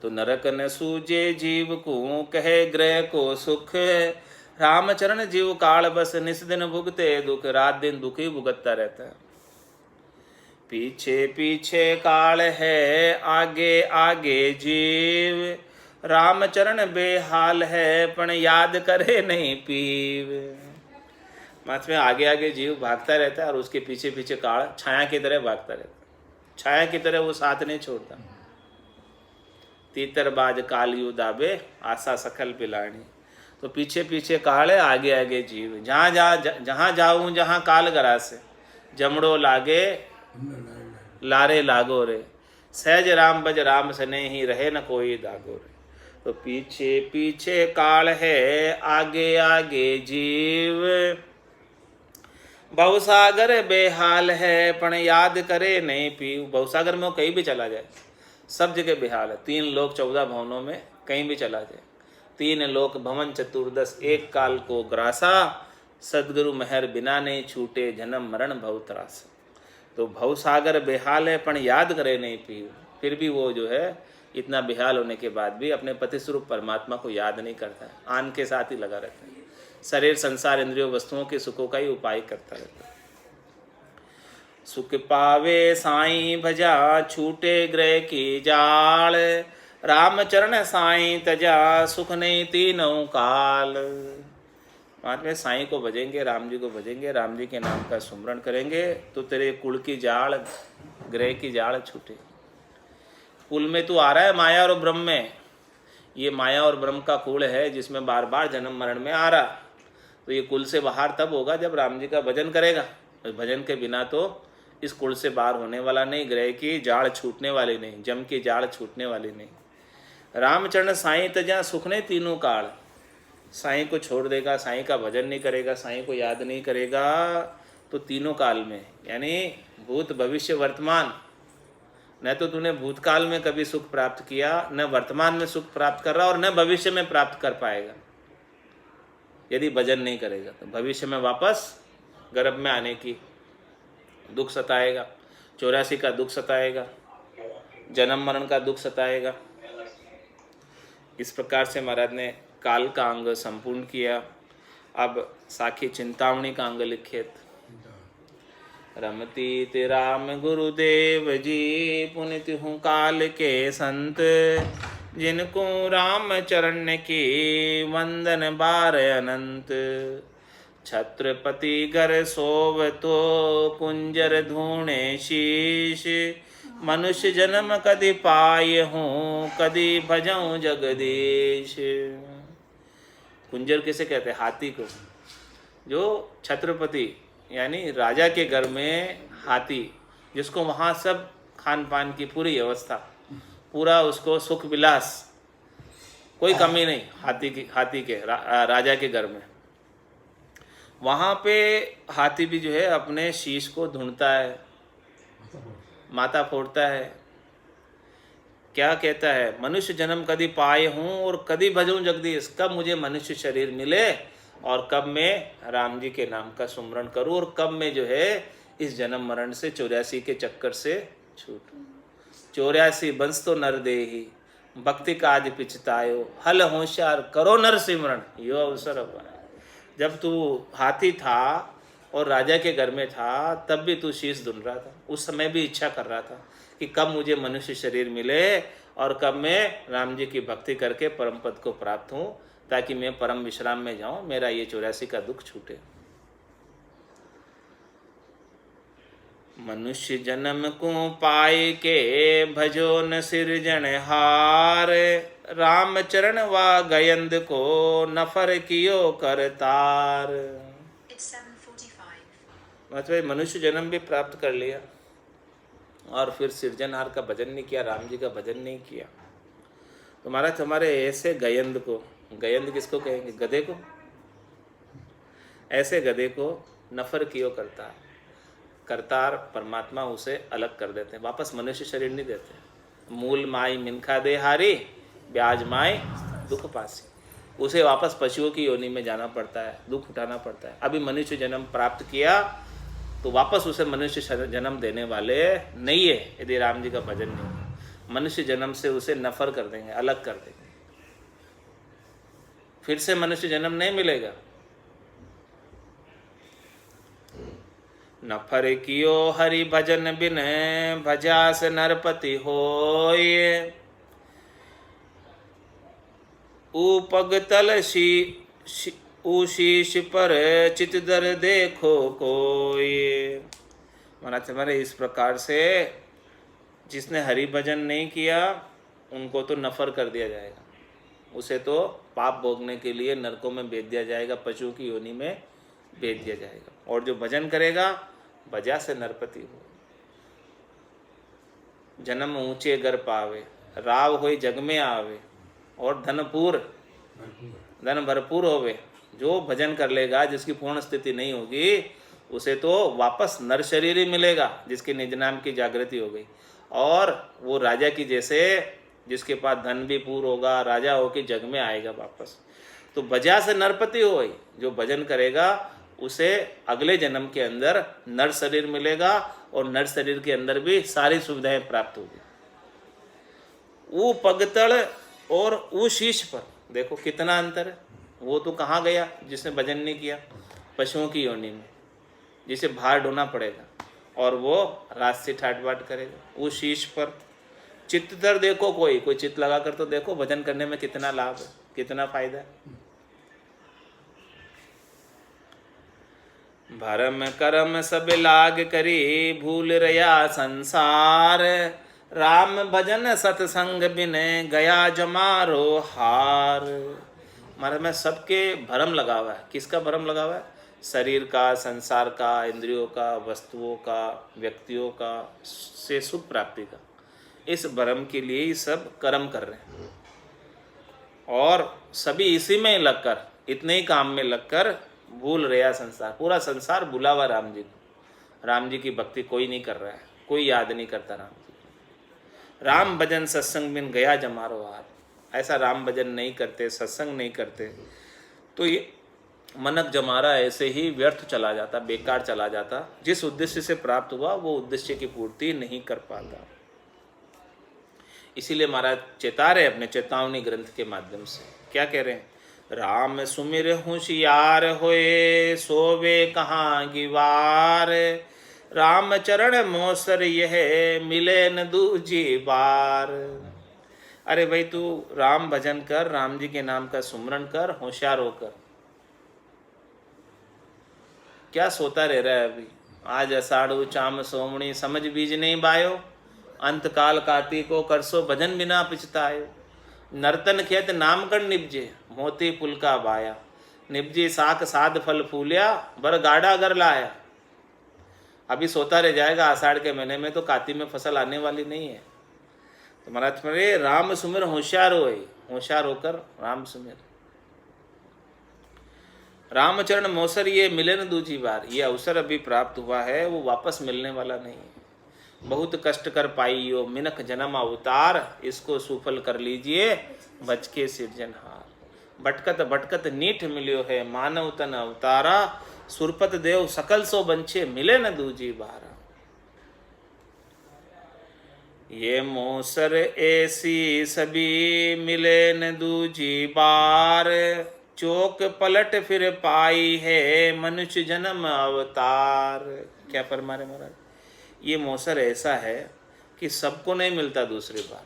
तो नरक न सूझे जीव को, कहे ग्रह को सुख। रामचरण जीव काल बस, निस दिन भुगते दुख। रात दिन दुख ही भुगतता रहता है। पीछे पीछे काल है, आगे आगे जीव। रामचरण बेहाल है, पण याद करे नहीं पीव। मतलब आगे आगे जीव भागता रहता है और उसके पीछे पीछे काल छाया की तरह भागता रहता है। छाया की तरह वो साथ नहीं छोड़ता। तीतरबाज कालियू दाबे, आशा सखल पिलानी। तो पीछे पीछे काल है, आगे आगे जीव। जहाँ जाऊँ जहाँ काल गरासे, जमड़ो लागे लारे लागो रे। सहज राम बज राम सने ही, रहे न कोई दागो रे। तो पीछे पीछे काल है, आगे आगे जीव। भवसागर बेहाल है, पण याद करे नहीं पीव। भवसागर में वो कहीं भी चला जाए, सब जगह बेहाल है। 3 लोक 14 भवनों में कहीं भी चला जाए, 3 लोक भवन चतुर्दश एक काल को ग्रासा, सदगुरु मेहर बिना नहीं छूटे जन्म मरण भव त्रास। तो भव सागर बेहाल है पण याद करे नहीं पीर, फिर भी वो जो है इतना बेहाल होने के बाद भी अपने पति स्वरूप परमात्मा को याद नहीं करता है, आन के साथ ही लगा रहता है, शरीर संसार इंद्रियों वस्तुओं के सुखों का ही उपाय करता रहता है। सुख पावे साईं भजा छूटे ग्रह की जाल, राम चरण साईं तजा सुख नहीं तीनों काल। महात्मा साईं को भजेंगे, राम जी को भजेंगे, राम जी के नाम का सुमरण करेंगे तो तेरे कुल की जाड़, ग्रह की जाड़ छूटे। कुल में तू आ रहा है माया और ब्रह्म में, ये माया और ब्रह्म का कुल है जिसमें बार बार जन्म मरण में आ रहा, तो ये कुल से बाहर तब होगा जब राम जी का भजन करेगा। भजन के बिना तो इस कुल से बाहर होने वाला नहीं, ग्रह की जाड़ छूटने वाली नहीं, जम की जाड़ छूटने वाली नहीं। रामचरण साईं तजा सुख ने तीनों काल, साईं को छोड़ देगा, साईं का भजन नहीं करेगा, साईं को याद नहीं करेगा तो तीनों काल में, यानी भूत भविष्य वर्तमान, न तो तूने भूतकाल में कभी सुख प्राप्त किया, न वर्तमान में सुख प्राप्त कर रहा और न भविष्य में प्राप्त कर पाएगा यदि भजन नहीं करेगा। तो भविष्य में वापस गर्भ में आने की दुख सताएगा, 84 का दुख सताएगा, जन्म मरण का दुख सताएगा। इस प्रकार से महाराज ने काल का अंग संपूर्ण किया। अब साखी चिंतामणि का अंग लिखित। रमती ते राम गुरुदेव जी, पुनित हूँ काल के संत, जिनको राम चरण की वंदन बार अनंत। छत्रपति घर सोव तो कुंजर धूणे शीश, मनुष्य जन्म कदी पाए हूँ कदी भजऊँ जगदीश। कुंजर किसे कहते हैं? हाथी को। जो छत्रपति यानी राजा के घर में हाथी, जिसको वहाँ सब खान पान की पूरी व्यवस्था, पूरा उसको सुख विलास, कोई कमी नहीं हाथी के राजा के घर में। वहाँ पे हाथी भी जो है अपने शीश को ढूंढता है, माथा फोड़ता है। क्या कहता है? मनुष्य जन्म कदी पाए हूँ और कदी भजूं जगदीश, कब मुझे मनुष्य शरीर मिले और कब मैं राम जी के नाम का सुमरण करूँ और कब मैं जो है इस जन्म मरण से 84 के चक्कर से छूटूं। 84 बंस तो नर देही, भक्ति काज पिछतायो, हल होशियार करो नर सिमरण, यो अवसर पाए। जब तू हाथी था और राजा के घर में था तब भी तू शीश ढूंढ रहा था, उस समय भी इच्छा कर रहा था कि कब मुझे मनुष्य शरीर मिले और कब मैं राम जी की भक्ति करके परम पद को प्राप्त हूँ, ताकि मैं परम विश्राम में जाऊं, मेरा ये 84 का दुख छूटे। मनुष्य जन्म को पाए के भजो न सिरजनहार, राम चरण वा गयंद को नफर कियो करतार। मतलब मनुष्य जन्म भी प्राप्त कर लिया और फिर सिरजनहार का भजन नहीं किया, राम जी का भजन नहीं किया। तो महाराज हमारे ऐसे गयंद को, गयंद किसको कहेंगे? गधे को। ऐसे गधे को नफर कियो करतार, करतार परमात्मा उसे अलग कर देते हैं, वापस मनुष्य शरीर नहीं देते। मूल माई मिनखा दे हारी, ब्याज माई दुख पासी। उसे वापस पशुओं की योनि में जाना पड़ता है, दुख उठाना पड़ता है। अभी मनुष्य जन्म प्राप्त किया तो वापस उसे मनुष्य जन्म देने वाले नहीं है यदि राम जी का भजन नहीं है। मनुष्य जन्म से उसे नफर कर देंगे, अलग कर देंगे, फिर से मनुष्य जन्म नहीं मिलेगा। नफर कियो हरि भजन बिन, भजास नरपति होय, उपग तल शीश पर चित दर देखो कोई। महाराज हमारे इस प्रकार से जिसने हरि भजन नहीं किया उनको तो नफर कर दिया जाएगा, उसे तो पाप भोगने के लिए नरकों में भेज दिया जाएगा, पशुओं की योनि में भेज दिया जाएगा। और जो भजन करेगा भजा से नरपति हो, जन्म ऊंचे घर पावे, राव होई जग में आवे और धन भरपूर होवे। जो भजन कर लेगा, जिसकी पूर्ण स्थिति नहीं होगी, उसे तो वापस नर शरीर ही मिलेगा जिसके निज नाम की जागृति हो गई। और वो राजा की जैसे जिसके पास धन भी पूर्ण होगा, राजा होके जग में आएगा वापस। तो बजा से नरपति हो, जो भजन करेगा उसे अगले जन्म के अंदर नर शरीर मिलेगा और नर शरीर के अंदर भी सारी सुविधाएं प्राप्त होगी। वो पगतड़ और वो शीश पर देखो कितना अंतर है। वो तो कहाँ गया जिसने भजन नहीं किया, पशुओं की योनि में, जिसे भार ढोना पड़ेगा और वो रात से ठाट बाट करेगा। वो शीश पर चित्तर देखो, कोई चित्त लगा कर तो देखो भजन करने में कितना लाभ है, कितना फायदा है। भरम करम सब लाग करी भूल रया संसार, राम भजन सतसंग बिन गया जमारो हार। हमारे में सबके भरम लगा हुआ है। किसका भरम लगा हुआ है? शरीर का, संसार का, इंद्रियों का, वस्तुओं का, व्यक्तियों का, से सुख प्राप्ति का। इस भरम के लिए ही सब कर्म कर रहे हैं और सभी इसी में लगकर, इतने ही काम में लगकर भूल रहा संसार। पूरा संसार भूला हुआ राम जी को। राम जी की भक्ति कोई नहीं कर रहा है, कोई याद नहीं करता राम जी को। राम भजन सत्संग बिन गया जमारो हार। ऐसा राम भजन नहीं करते, सत्संग नहीं करते तो ये मनक जमारा ऐसे ही व्यर्थ चला जाता, बेकार चला जाता। जिस उद्देश्य से प्राप्त हुआ वो उद्देश्य की पूर्ति नहीं कर पाता। इसीलिए महाराज चेता रहे अपने चेतावनी ग्रंथ के माध्यम से। क्या कह रहे हैं? राम सुमिर होशियार होए, सोवे कहाँ गिवार, राम चरण मोसर यह मिले न दूजी बार। अरे भाई तू राम भजन कर, राम जी के नाम का सुमरन कर, होशियार होकर। क्या सोता रह रहा है अभी? आज अषाढ़ु चाम सोमणी समझ बीज नहीं बायो, अंतकाल कार्तिको करसो भजन बिना पिछतायो। नर्तन खेत नाम कर निपजे, मोती पुल का बाया, निपजी साख साध फल फूलिया, बर गाड़ा अगर लाया। अभी सोता रह जाएगा। आषाढ़ के महीने में तो कार्तिक में फसल आने वाली नहीं है। तो महाराज मेरे राम सुमिर होशियार हो, होशियार होकर राम सुमिर। रामचरण मोसर ये मिले न दूजी बार। ये अवसर अभी प्राप्त हुआ है, वो वापस मिलने वाला नहीं है। बहुत कष्ट कर पाइयो मिनख जन्म अवतार, इसको सुफल कर लीजिए बच के सिरजनहार। भटकत भटकत नीठ मिलियो है मानव तन अवतारा, सुरपत देव सकल सो बंछे मिले न दूजी बार। ये मोसर ऐसी सभी मिले न दूजी बार, चौक पलट फिर पाई है मनुष्य जन्म अवतार। क्या फरमा रहे महाराज? ये मौसर ऐसा है कि सबको नहीं मिलता दूसरी बार।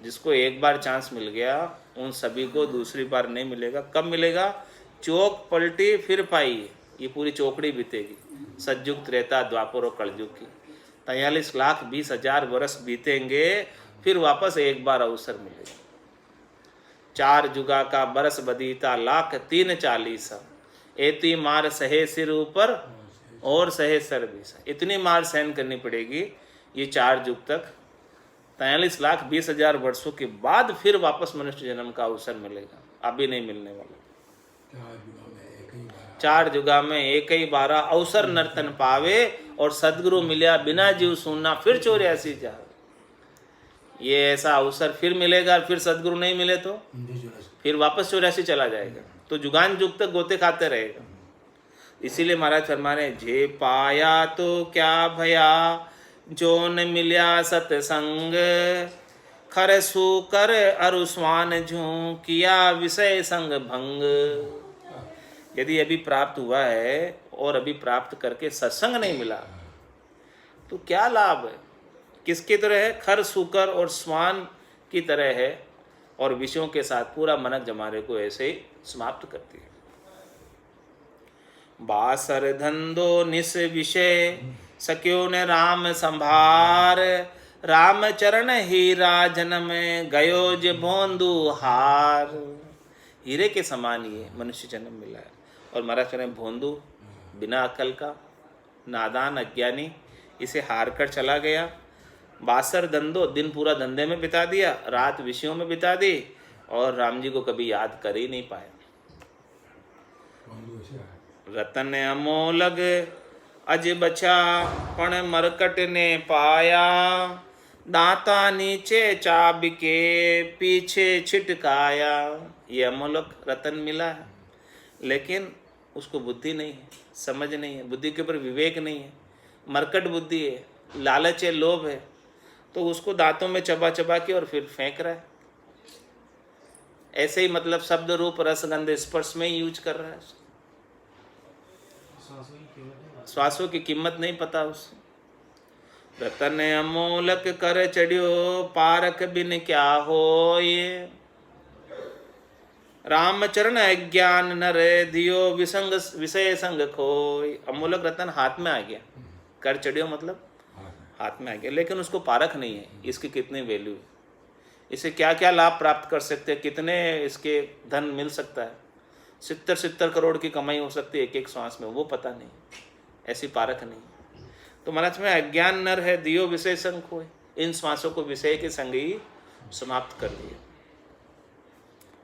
जिसको एक बार चांस मिल गया उन सभी को दूसरी बार नहीं मिलेगा। कब मिलेगा? चौक पलटी फिर पाई, ये पूरी चौकड़ी बीतेगी। सतयुग त्रेता द्वापर और कलयुग की 43,20,000 वर्ष बीतेंगे, फिर वापस एक बार अवसर मिलेगा। 4 जुगा का बरस बदीता 1,40,40, एती मार सहे सिर ऊपर और सहे सर भी। इतनी मार सहन करनी पड़ेगी ये 4 युग तक। 43,20,000 वर्षों के बाद फिर वापस मनुष्य जन्म का अवसर मिलेगा। अभी नहीं मिलने वाला। 4 जुगा में एक ही बारा अवसर नर्तन पावे, और सदगुरु मिलिया बिना जीव सुनना फिर 84 जा। ये ऐसा अवसर फिर मिलेगा। फिर सदगुरु नहीं मिले तो फिर वापस 84 चला जाएगा। तो जुगान जुग तक गोते खाते रहेगा। इसीलिए महाराज फरमा रहे, जे पाया तो क्या भया, जो न मिल्या सतसंग, खर सुकर अरुस्वान झूं, किया विषय संग भंग। यदि अभी प्राप्त हुआ है और अभी प्राप्त करके सत्संग नहीं मिला तो क्या लाभ है? किसकी तरह है? खर सुकर और स्वान की तरह है, और विषयों के साथ पूरा मनक जमारे को ऐसे ही समाप्त करती है। बासर धंधो निस विषय, सक्यो न राम संभार, राम चरण हीरा जन्म, गयो जे भोंदू हार। हीरे के समान ये मनुष्य जन्म मिला है। और महाराज कह रहे हैं भोंदू, बिना अकल का, नादान, अज्ञानी, इसे हार कर चला गया। बासर धंधो, दिन पूरा धंधे में बिता दिया, रात विषयों में बिता दी, और राम जी को कभी याद कर ही नहीं पाया। रतन अमोलग अज बचा पण मरकट ने पाया, दांता नीचे चाब के पीछे छिटकाया। ये अमोलक रतन मिला है, लेकिन उसको बुद्धि नहीं है, समझ नहीं है, बुद्धि के ऊपर विवेक नहीं है, मरकट बुद्धि है, लालच है, लोभ है, तो उसको दांतों में चबा चबा के और फिर फेंक रहा है। ऐसे ही मतलब शब्द रूप रस गंध स्पर्श में ही यूज कर रहा है। श्वासों की कीमत नहीं पता उसे। रतन अमोलक कर चढ़ियो, पारक बिन क्या होय। रामचरण अज्ञान नर, दियो विसंग विषय संग खोय। अमोलक रतन हाथ में आ गया, कर चढ़ियो मतलब हाथ में आ गया, लेकिन उसको पारख नहीं है इसकी कितनी वैल्यू है, इसे क्या क्या लाभ प्राप्त कर सकते हैं, कितने इसके धन मिल सकता है, 70 करोड़ की कमाई हो सकती है एक एक श्वास में, वो पता नहीं, ऐसी पारख नहीं। तो महाराज में अज्ञान नर है, दियो विषय संग खोए। इन श्वासों को विषय के संग ही समाप्त कर दिया,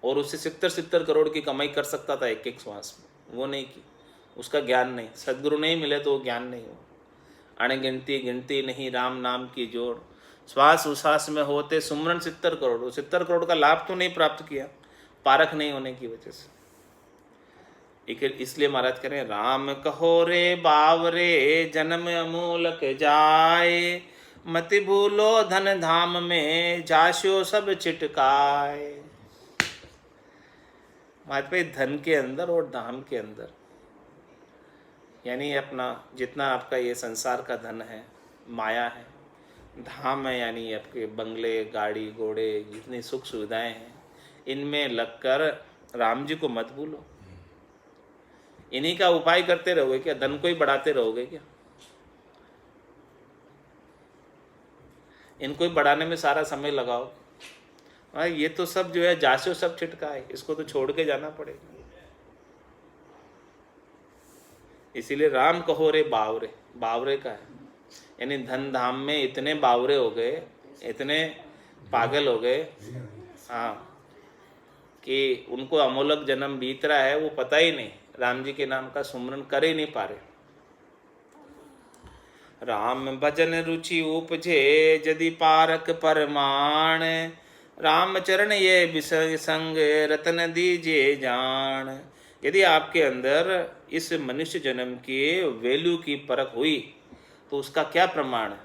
और उससे 70 करोड़ की कमाई कर सकता था एक एक श्वास में, वो नहीं की। उसका ज्ञान नहीं, सदगुरु नहीं मिले तो वो ज्ञान नहीं हो। अणगिनती गिनती नहीं राम नाम की जोड़, श्वास उश्वास में होते सुमरन 70 करोड़। वो 70 करोड़ का लाभ तो नहीं प्राप्त किया, पारख नहीं होने की वजह से। इसलिए महाराज कह रहे हैं, राम कहो रे बावरे, जन्म अमूलक जाए, मति भूलो धन धाम में, जास्यो सब चिटकाए। महाराज धन के अंदर और धाम के अंदर, यानी अपना जितना आपका ये संसार का धन है, माया है, धाम है यानी आपके बंगले गाड़ी घोड़े जितनी सुख सुविधाएं हैं, इनमें लगकर राम जी को मत भूलो। इन्हीं का उपाय करते रहोगे क्या? धन को ही बढ़ाते रहोगे क्या? इनको ही बढ़ाने में सारा समय लगाओ। ये तो सब जो है जासो सब छिटका है, इसको तो छोड़ के जाना पड़ेगा। इसीलिए राम कहो रे बावरे, बावरे का है यानी धन धाम में इतने बावरे हो गए, इतने पागल हो गए, हाँ, कि उनको अमोलक जन्म बीत रहा है, वो पता ही नहीं, राम जी के नाम का सुमरन कर ही नहीं पा रहे। राम भजन रुचि उपजे, यदि पारक परमाण, राम चरण ये विषय संग, रतन दीजिए जान। यदि आपके अंदर इस मनुष्य जन्म के वैल्यू की परख हुई तो उसका क्या प्रमाण है?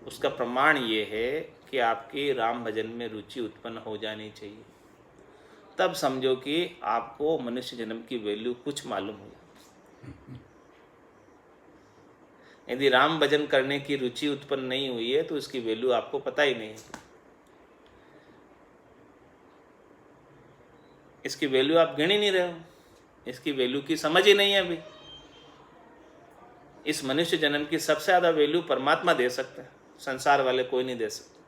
उसका प्रमाण ये है कि आपकी राम भजन में रुचि उत्पन्न हो जानी चाहिए, तब समझो कि आपको मनुष्य जन्म की वैल्यू कुछ मालूम हो। यदि राम भजन करने की रुचि उत्पन्न नहीं हुई है तो इसकी वैल्यू आपको पता ही नहीं है। इसकी वैल्यू आप गिन ही नहीं रहे हो, इसकी वैल्यू की समझ ही नहीं है अभी। इस मनुष्य जन्म की सबसे ज्यादा वैल्यू परमात्मा दे सकता है, संसार वाले कोई नहीं दे सकते।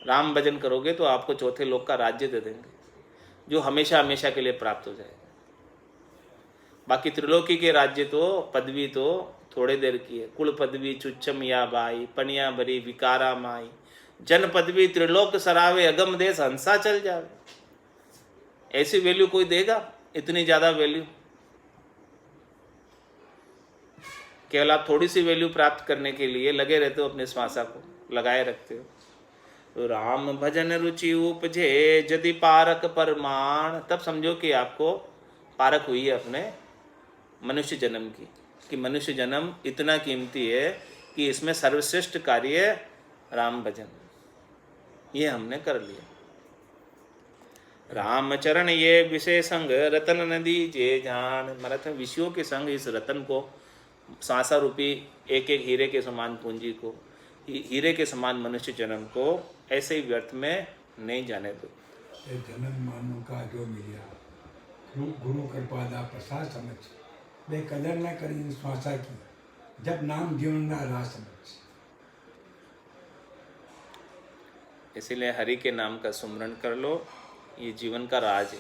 राम भजन करोगे तो आपको चौथे लोक का राज्य दे देंगे, जो हमेशा हमेशा के लिए प्राप्त हो जाएगा। बाकी त्रिलोकी के राज्य तो पदवी तो थोड़े देर की है। कुल पदवी चुच्चम या बाई, पनिया भरी विकारा माई, जन पदवी त्रिलोक सरावे, अगम देश हंसा चल जावे। ऐसी वैल्यू कोई देगा? इतनी ज्यादा वैल्यू? केवल आप थोड़ी सी वैल्यू प्राप्त करने के लिए लगे रहते हो, अपने श्वासा को लगाए रखते हो। तो राम भजन रुचि उपजे, यदि पारक परमाण, तब समझो कि आपको पारक हुई है अपने मनुष्य जन्म की, कि मनुष्य जन्म इतना कीमती है कि इसमें सर्वश्रेष्ठ कार्य राम भजन, ये हमने कर लिया। रामचरण ये विषय संग, रतन नदी जे जान। महाराज विषयों के संग इस रतन को, सांसा रूपी एक एक हीरे के समान पूंजी को, हीरे के समान मनुष्य जन्म को ऐसे ही व्यर्थ में नहीं जाने दो। जन्म मानव का जो मिला, गुरु कृपा दा प्रसाद समझ, वे कदर न करी श्वासा की, जब नाम जीवन ना राह समझ। इसीलिए हरि के नाम का सुमरन कर लो, ये जीवन का राज है।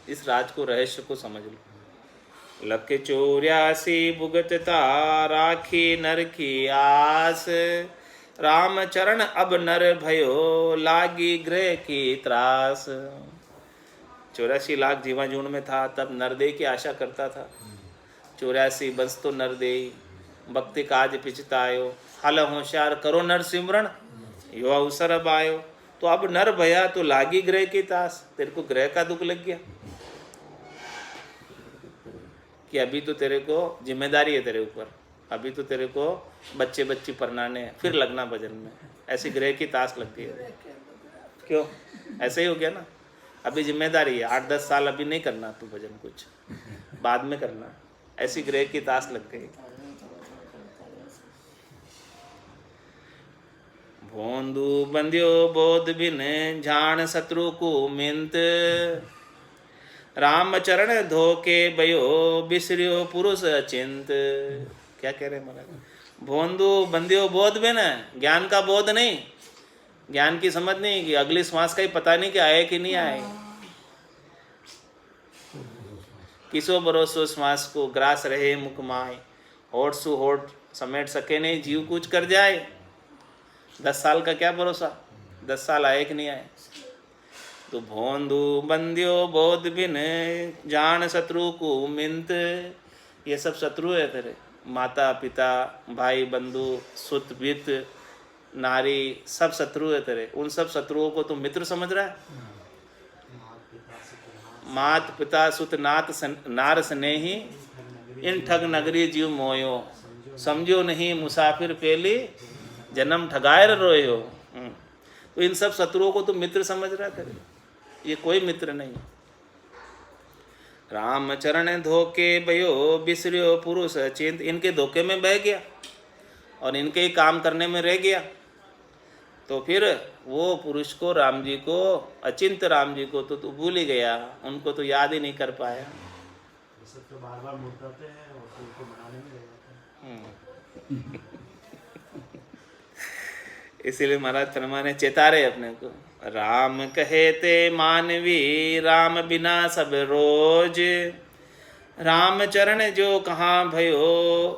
इस राज को, रहस्य को समझ लो। लख 84 भुगतता, राखी नर की आस, राम चरण अब नर भयो, लागी ग्रह की त्रास। 84 लाख जीवाजून में था, तब नरदेह की आशा करता था। 84 बस तो नर दे, भक्ति काज पिछतायो, हल होशियार करो नर सिमरण, यो अवसर अब आयो। तो अब नर भया तो लागी ग्रह की तास, तेरे को ग्रह का दुख लग गया कि अभी तो तेरे को जिम्मेदारी है तेरे ऊपर, अभी तो तेरे को बच्चे बच्ची परनाने, फिर लगना भजन में, ऐसी ग्रह की तास लगती है। क्यों? ऐसे ही हो गया ना, अभी जिम्मेदारी है, 8-10 साल अभी नहीं करना तू भजन, कुछ बाद में करना, ऐसी ग्रह की तास लग गई। भोंदू बंध्यो बोध बिन जान शत्रु को मिंत, राम चरण धोके भयो बिसरियो पुरुष अचिंत। क्या कह रहे हैं महाराज? भोंदू बंध्यो बोध बिन, ज्ञान का बोध नहीं, ज्ञान की समझ नहीं कि अगली श्वास का ही पता नहीं कि आए कि नहीं आए, किसो भरोसो श्वास को ग्रास रहे मुख माय, होठ सु होठ समेट सके नहीं जीव कुछ कर जाए। 10 साल का क्या भरोसा, 10 साल आए कि नहीं आए। तो भोंदू बंध्यो बोध बिन जान शत्रु को मिंत, ये सब शत्रु है तेरे, माता पिता भाई बंधु सुत वित नारी सब शत्रु है तेरे। उन सब शत्रुओं को तू मित्र समझ रहा है। मात पिता सुत नात नार स्नेही, इन ठग नगरी जीव मोयो, समझो नहीं मुसाफिर पेली, जन्म ठगायर रोए हो। तो इन सब शत्रुओं को तू मित्र समझ रहा है तेरे, ये कोई मित्र नहीं। राम चरण धोखे भयो बिसरियो पुरुष अचिंत, इनके धोखे में बह गया और इनके ही काम करने में रह गया, तो फिर वो पुरुष को, राम जी को, अचिंत राम जी को तो तू भूल ही गया, उनको तो याद ही नहीं कर पाया। तो बार-बार मुड़ते हैं और उनको बनाने में लग जाते हैं। इसीलिए महाराज फरमाने चेता रहे अपने को, राम कहे ते मानवी राम बिना सब रोज, राम चरण जो कहाँ भयो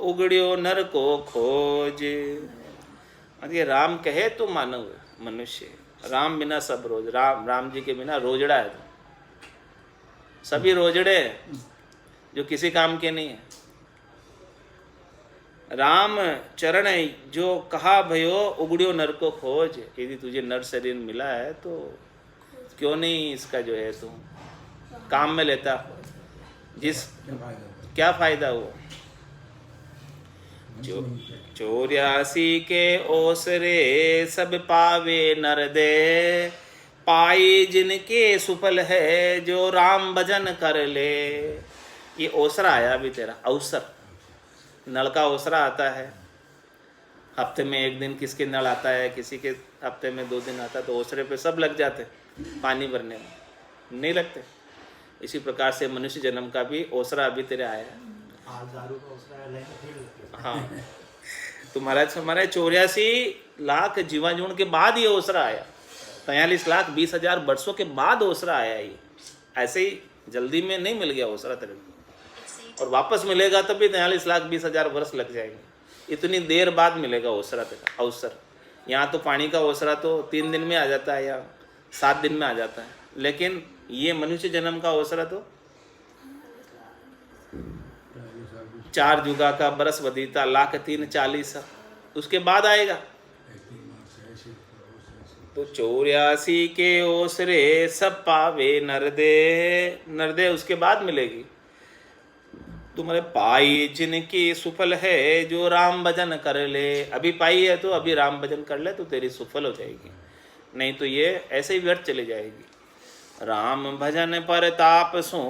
उगड़ियो नर को खोज। ये राम कहे तो मानव मनुष्य, राम बिना सब रोज, राम जी के बिना रोजड़ा है, सभी रोजड़े जो किसी काम के नहीं है। राम चरण जो कहा भयो उगड़ियो नर को खोज, यदि तुझे नर शरीर मिला है तो क्यों नहीं इसका जो है तू काम में लेता, जिस क्या फायदा हुआ। 84 के ओसरे सब पावे नर दे, पाई जिनके सुफल है जो राम भजन कर ले। ये ओसरा आया अभी तेरा, अवसर, नल का ओसरा आता है, हफ्ते में 1 दिन किसके नल आता है, किसी के हफ्ते में 2 दिन आता है, तो ओसरे पे सब लग जाते पानी भरने में, नहीं लगते। इसी प्रकार से मनुष्य जन्म का भी ओसरा अभी तेरे आया है। हाँ, तुम्हारा 84 लाख जीवाणु के बाद ये ओसरा आया, 43 लाख 20,000 वर्षों के बाद ओसरा आया। ये ऐसे ही जल्दी में नहीं मिल गया ओसरा तेरे को, और वापस मिलेगा तब भी 43 लाख 20,000 वर्ष लग जाएंगे। इतनी देर बाद मिलेगा ओसरा तेरा अवसर। यहाँ तो पानी का ओसरा तो 3 दिन में आ जाता है या 7 दिन में आ जाता है, लेकिन ये मनुष्य जन्म का ओसरा तो 4 जुगा का बरस बदीता लाख 3 40 उसके बाद आएगा। तो 84 के ओसरे सब पावे नरदे उसके बाद मिलेगी। तुम्हारे पाई जिनकी सुफल है जो राम भजन कर ले, अभी पाई है तो अभी राम भजन कर ले तो तेरी सुफल हो जाएगी, नहीं तो ये ऐसे ही व्यर्थ चली जाएगी। राम भजन पर ताप सो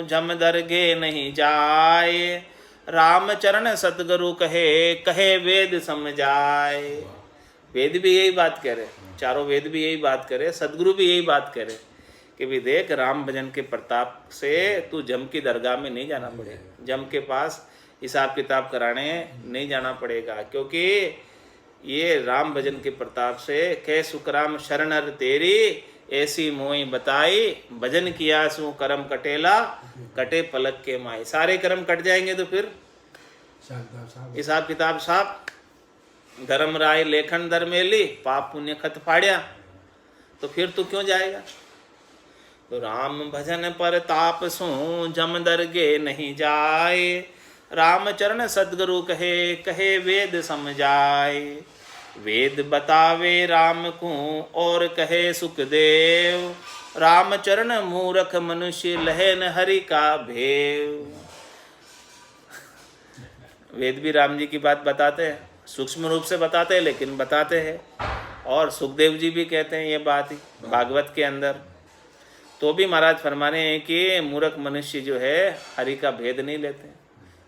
जम दरगे नहीं जाए, राम चरण सतगुरु कहे वेद समझाए। वेद भी यही बात कह रहे, चारों वेद भी यही बात करे, सदगुरु भी यही बात करे कि भी देख राम भजन के प्रताप से तू जम की दरगाह में नहीं जाना पड़ेगा, जम के पास हिसाब किताब कराने नहीं जाना पड़ेगा, क्योंकि ये राम भजन के प्रताप से कह सुखराम शरणर तेरी ऐसी मोई बताई, भजन किया सु कर्म कटेला कटे पलक के माई। सारे कर्म कट जाएंगे तो फिर हिसाब किताब साफ, धर्म राय लेखन दरमेली, पाप पुण्य खत फाड़िया, तो फिर तू क्यों जाएगा। तो राम भजन पर ताप सो जम दरगे नहीं जाए, रामचरण सद्गुरु कहे, कहे वेद समझाए। वेद बतावे राम को और कहे सुखदेव, रामचरण मूर्ख मनुष्य लहन हरि का भेव। वेद भी राम जी की बात बताते हैं, सूक्ष्म रूप से बताते हैं लेकिन बताते हैं। और सुखदेव जी भी कहते हैं ये बात ही भागवत के अंदर। तो भी महाराज फरमाने हैं कि मूर्ख मनुष्य जो है हरि का भेद नहीं लेते,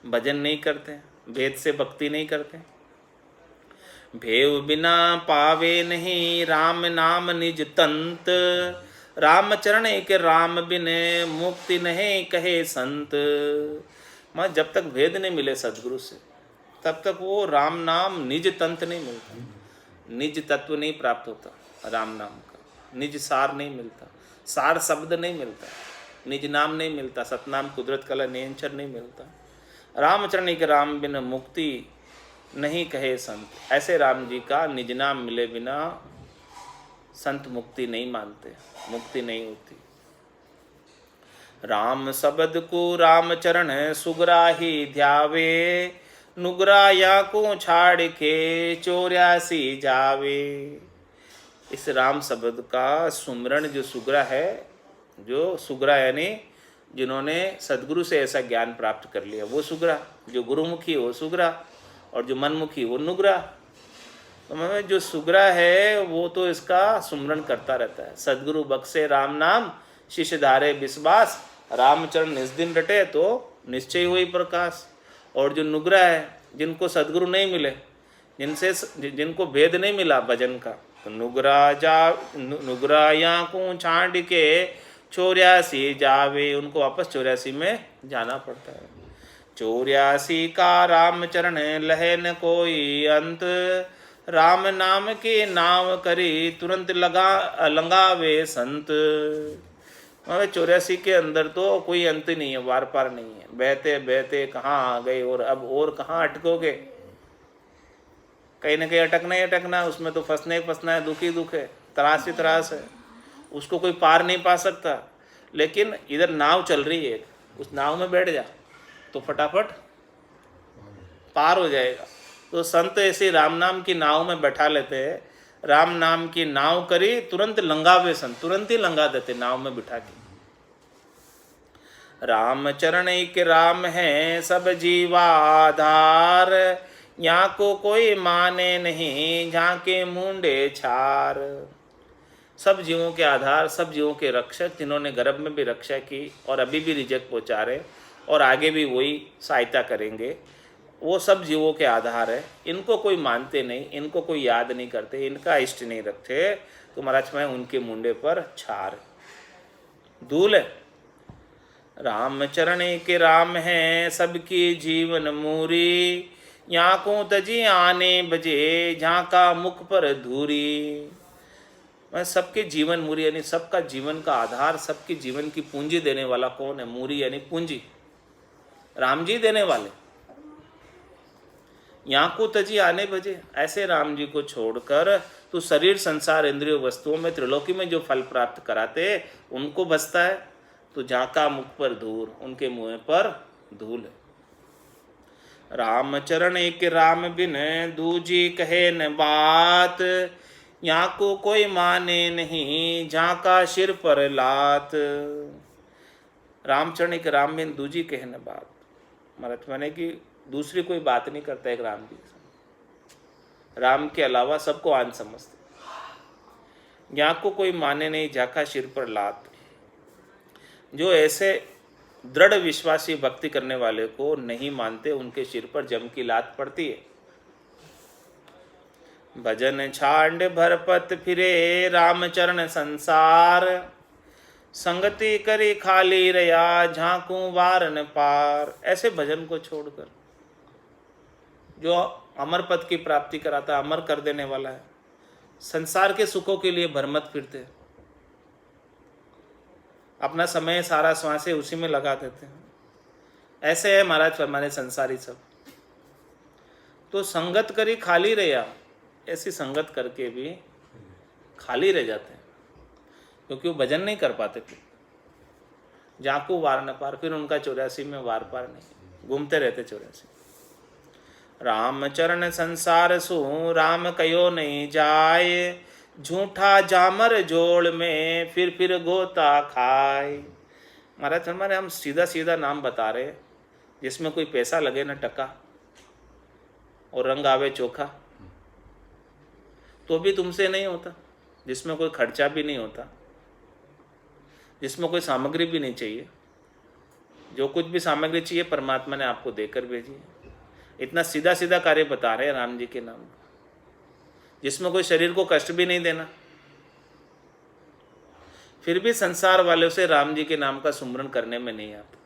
भजन नहीं करते, भेद से भक्ति नहीं करते। भेव बिना पावे नहीं राम नाम निज तंत, रामचरण एक राम बिने मुक्ति नहीं कहे संत। मैं जब तक भेद नहीं मिले सदगुरु से तब तक वो राम नाम निज तंत नहीं मिलता, निज तत्व नहीं प्राप्त होता। राम नाम का निज सार नहीं मिलता, सार शब्द नहीं मिलता, निज नाम नहीं मिलता, सतनाम कुदरत कला नियंचर नहीं मिलता। रामचरण के राम बिन मुक्ति नहीं कहे संत। ऐसे राम जी का निज नाम मिले बिना संत मुक्ति नहीं मानते, मुक्ति नहीं होती। राम शब्द को रामचरण सुगराही ध्यावे, नुगराया को छाड़ के 84 जावे। इस राम शब्द का सुमरण जो सुगरा है, जो सुगरा यानी जिन्होंने सदगुरु से ऐसा ज्ञान प्राप्त कर लिया वो सुगरा, जो गुरुमुखी वो सुगरा और जो मनमुखी वो नुगरा। तो जो सुगरा है वो तो इसका सुमरण करता रहता है। सदगुरु बख्शे राम नाम, शिष्य धारे विश्वास, रामचरण निज दिन रटे तो निश्चय हुई प्रकाश। और जो नुगरा है, जिनको सदगुरु नहीं मिले, जिनको भेद नहीं मिला भजन का, तो नुगरा या को छांड के 84 जावे, उनको वापस 84 में जाना पड़ता है। 84 का रामचरण लहे न कोई अंत, राम नाम के नाम करी तुरंत लंगावे संत। 84 के अंदर तो कोई अंत नहीं है, वार पार नहीं है। बहते बहते कहाँ आ गए और अब और कहाँ अटकोगे। कहीं ना कहीं अटकना ही अटकना, उसमें तो फंसना ही फंसना है, दुख ही दुख है, त्रास ही त्रास है, उसको कोई पार नहीं पा सकता। लेकिन इधर नाव चल रही है, उस नाव में बैठ जा तो फटाफट पार हो जाएगा। तो संत ऐसे राम नाम की नाव में बैठा लेते हैं। राम नाम की नाव करी तुरंत लंगावे संत, तुरंत ही लंगा देते नाव में बिठा के। रामचरण एक राम है सब जीवा आधार, यहाँ को कोई माने नहीं झांके मुंडे छार। सब जीवों के आधार, सब जीवों के रक्षक, जिन्होंने गर्भ में भी रक्षा की और अभी भी रिजक पहुँचा रहे और आगे भी वही सहायता करेंगे, वो सब जीवों के आधार है। इनको कोई मानते नहीं, इनको कोई याद नहीं करते, इनका इष्ट नहीं रखते, तो महाराज मैं उनके मुंडे पर छार धूल है। रामचरण के राम है सबकी जीवन मूरी, यहाँ को तजी आने बजे झांका मुख पर धूरी। मैं सबके जीवन मूरी यानी सबका जीवन का आधार, सबके जीवन की पूंजी देने वाला कौन है? मूरी यानी पूंजी, राम जी देने वाले। यहाँ को तजी आने बजे, ऐसे राम जी को छोड़कर तो शरीर संसार इंद्रियों वस्तुओं में त्रिलोकी में जो फल प्राप्त कराते उनको बसता है। तो झाका मुख पर धूल, उनके मुँह पर धूल है। रामचरण एक राम बिन दूजी कहे न बात, यहाँ को कोई माने नहीं झाका सिर पर लात। रामचरण एक राम बिन दूजी कहे न बात, महाराज माने कि दूसरी कोई बात नहीं करता एक राम जी, राम के अलावा सबको आन समझते। यहाँ को कोई माने नहीं झाका सिर पर लात। जो ऐसे दृढ़ विश्वासी भक्ति करने वाले को नहीं मानते, उनके सिर पर जम की लात पड़ती है। भजन छांड भरपत फिरे रामचरण संसार, संगति करी खाली रया झांकू वार न पार। ऐसे भजन को छोड़कर जो अमर पद की प्राप्ति कराता, अमर कर देने वाला है, संसार के सुखों के लिए भरमत फिरते, अपना समय सारा श्वासें उसी में लगा देते हैं। ऐसे है महाराज फरमाने संसारी सब। तो संगत करी खाली रहा, ऐसी संगत करके भी खाली रह जाते हैं, क्योंकि वो भजन नहीं कर पाते। फिर जाकू वार न पार, फिर उनका 84 में वार पार नहीं। घूमते रहते 84। राम चरण संसार सु राम कयो नहीं जाए, झूठा जामर जोड़ में फिर गोता खाए। महाराज हमारे हम सीधा सीधा नाम बता रहे हैं, जिसमें कोई पैसा लगे ना टका और रंग आवे चोखा, तो भी तुमसे नहीं होता, जिसमें कोई खर्चा भी नहीं होता, जिसमें कोई सामग्री भी नहीं चाहिए। जो कुछ भी सामग्री चाहिए परमात्मा ने आपको देकर भेजी है। इतना सीधा सीधा कार्य बता रहे हैं राम जी के नाम का, जिसमें कोई शरीर को कष्ट भी नहीं देना, फिर भी संसार वालों से राम जी के नाम का सुमरन करने में नहीं आता।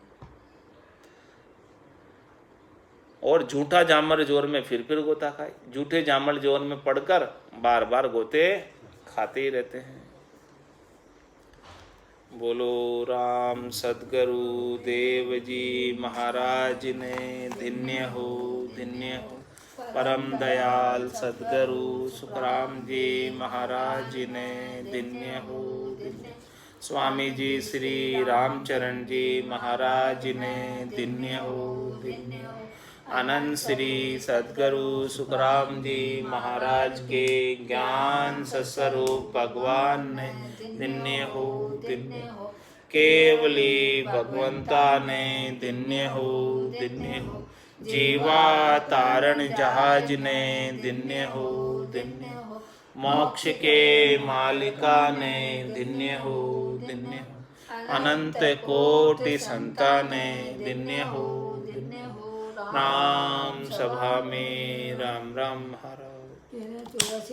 और झूठा जामर जोर में फिर गोता खाए, झूठे जामर जोर में पड़कर बार बार गोते खाते ही रहते हैं। बोलो राम सद्गुरु देव जी महाराज ने धन्य हो परम दयाल सद्गुरु सुखराम जी महाराज ने धन्य हो। स्वामी जी श्री रामचरण जी महाराज ने धन्य हो। अनंत श्री सद्गुरु सुखराम जी महाराज के ज्ञान सस्वरूप भगवान ने धन्य हो। केवली भगवंता ने धन्य हो। जीवा तारण जहाज ने धन्य हो। मोक्ष के मालिका ने धन्य हो। अनंत कोटि संता ने धन्य हो। राम सभा में राम राम महाराज।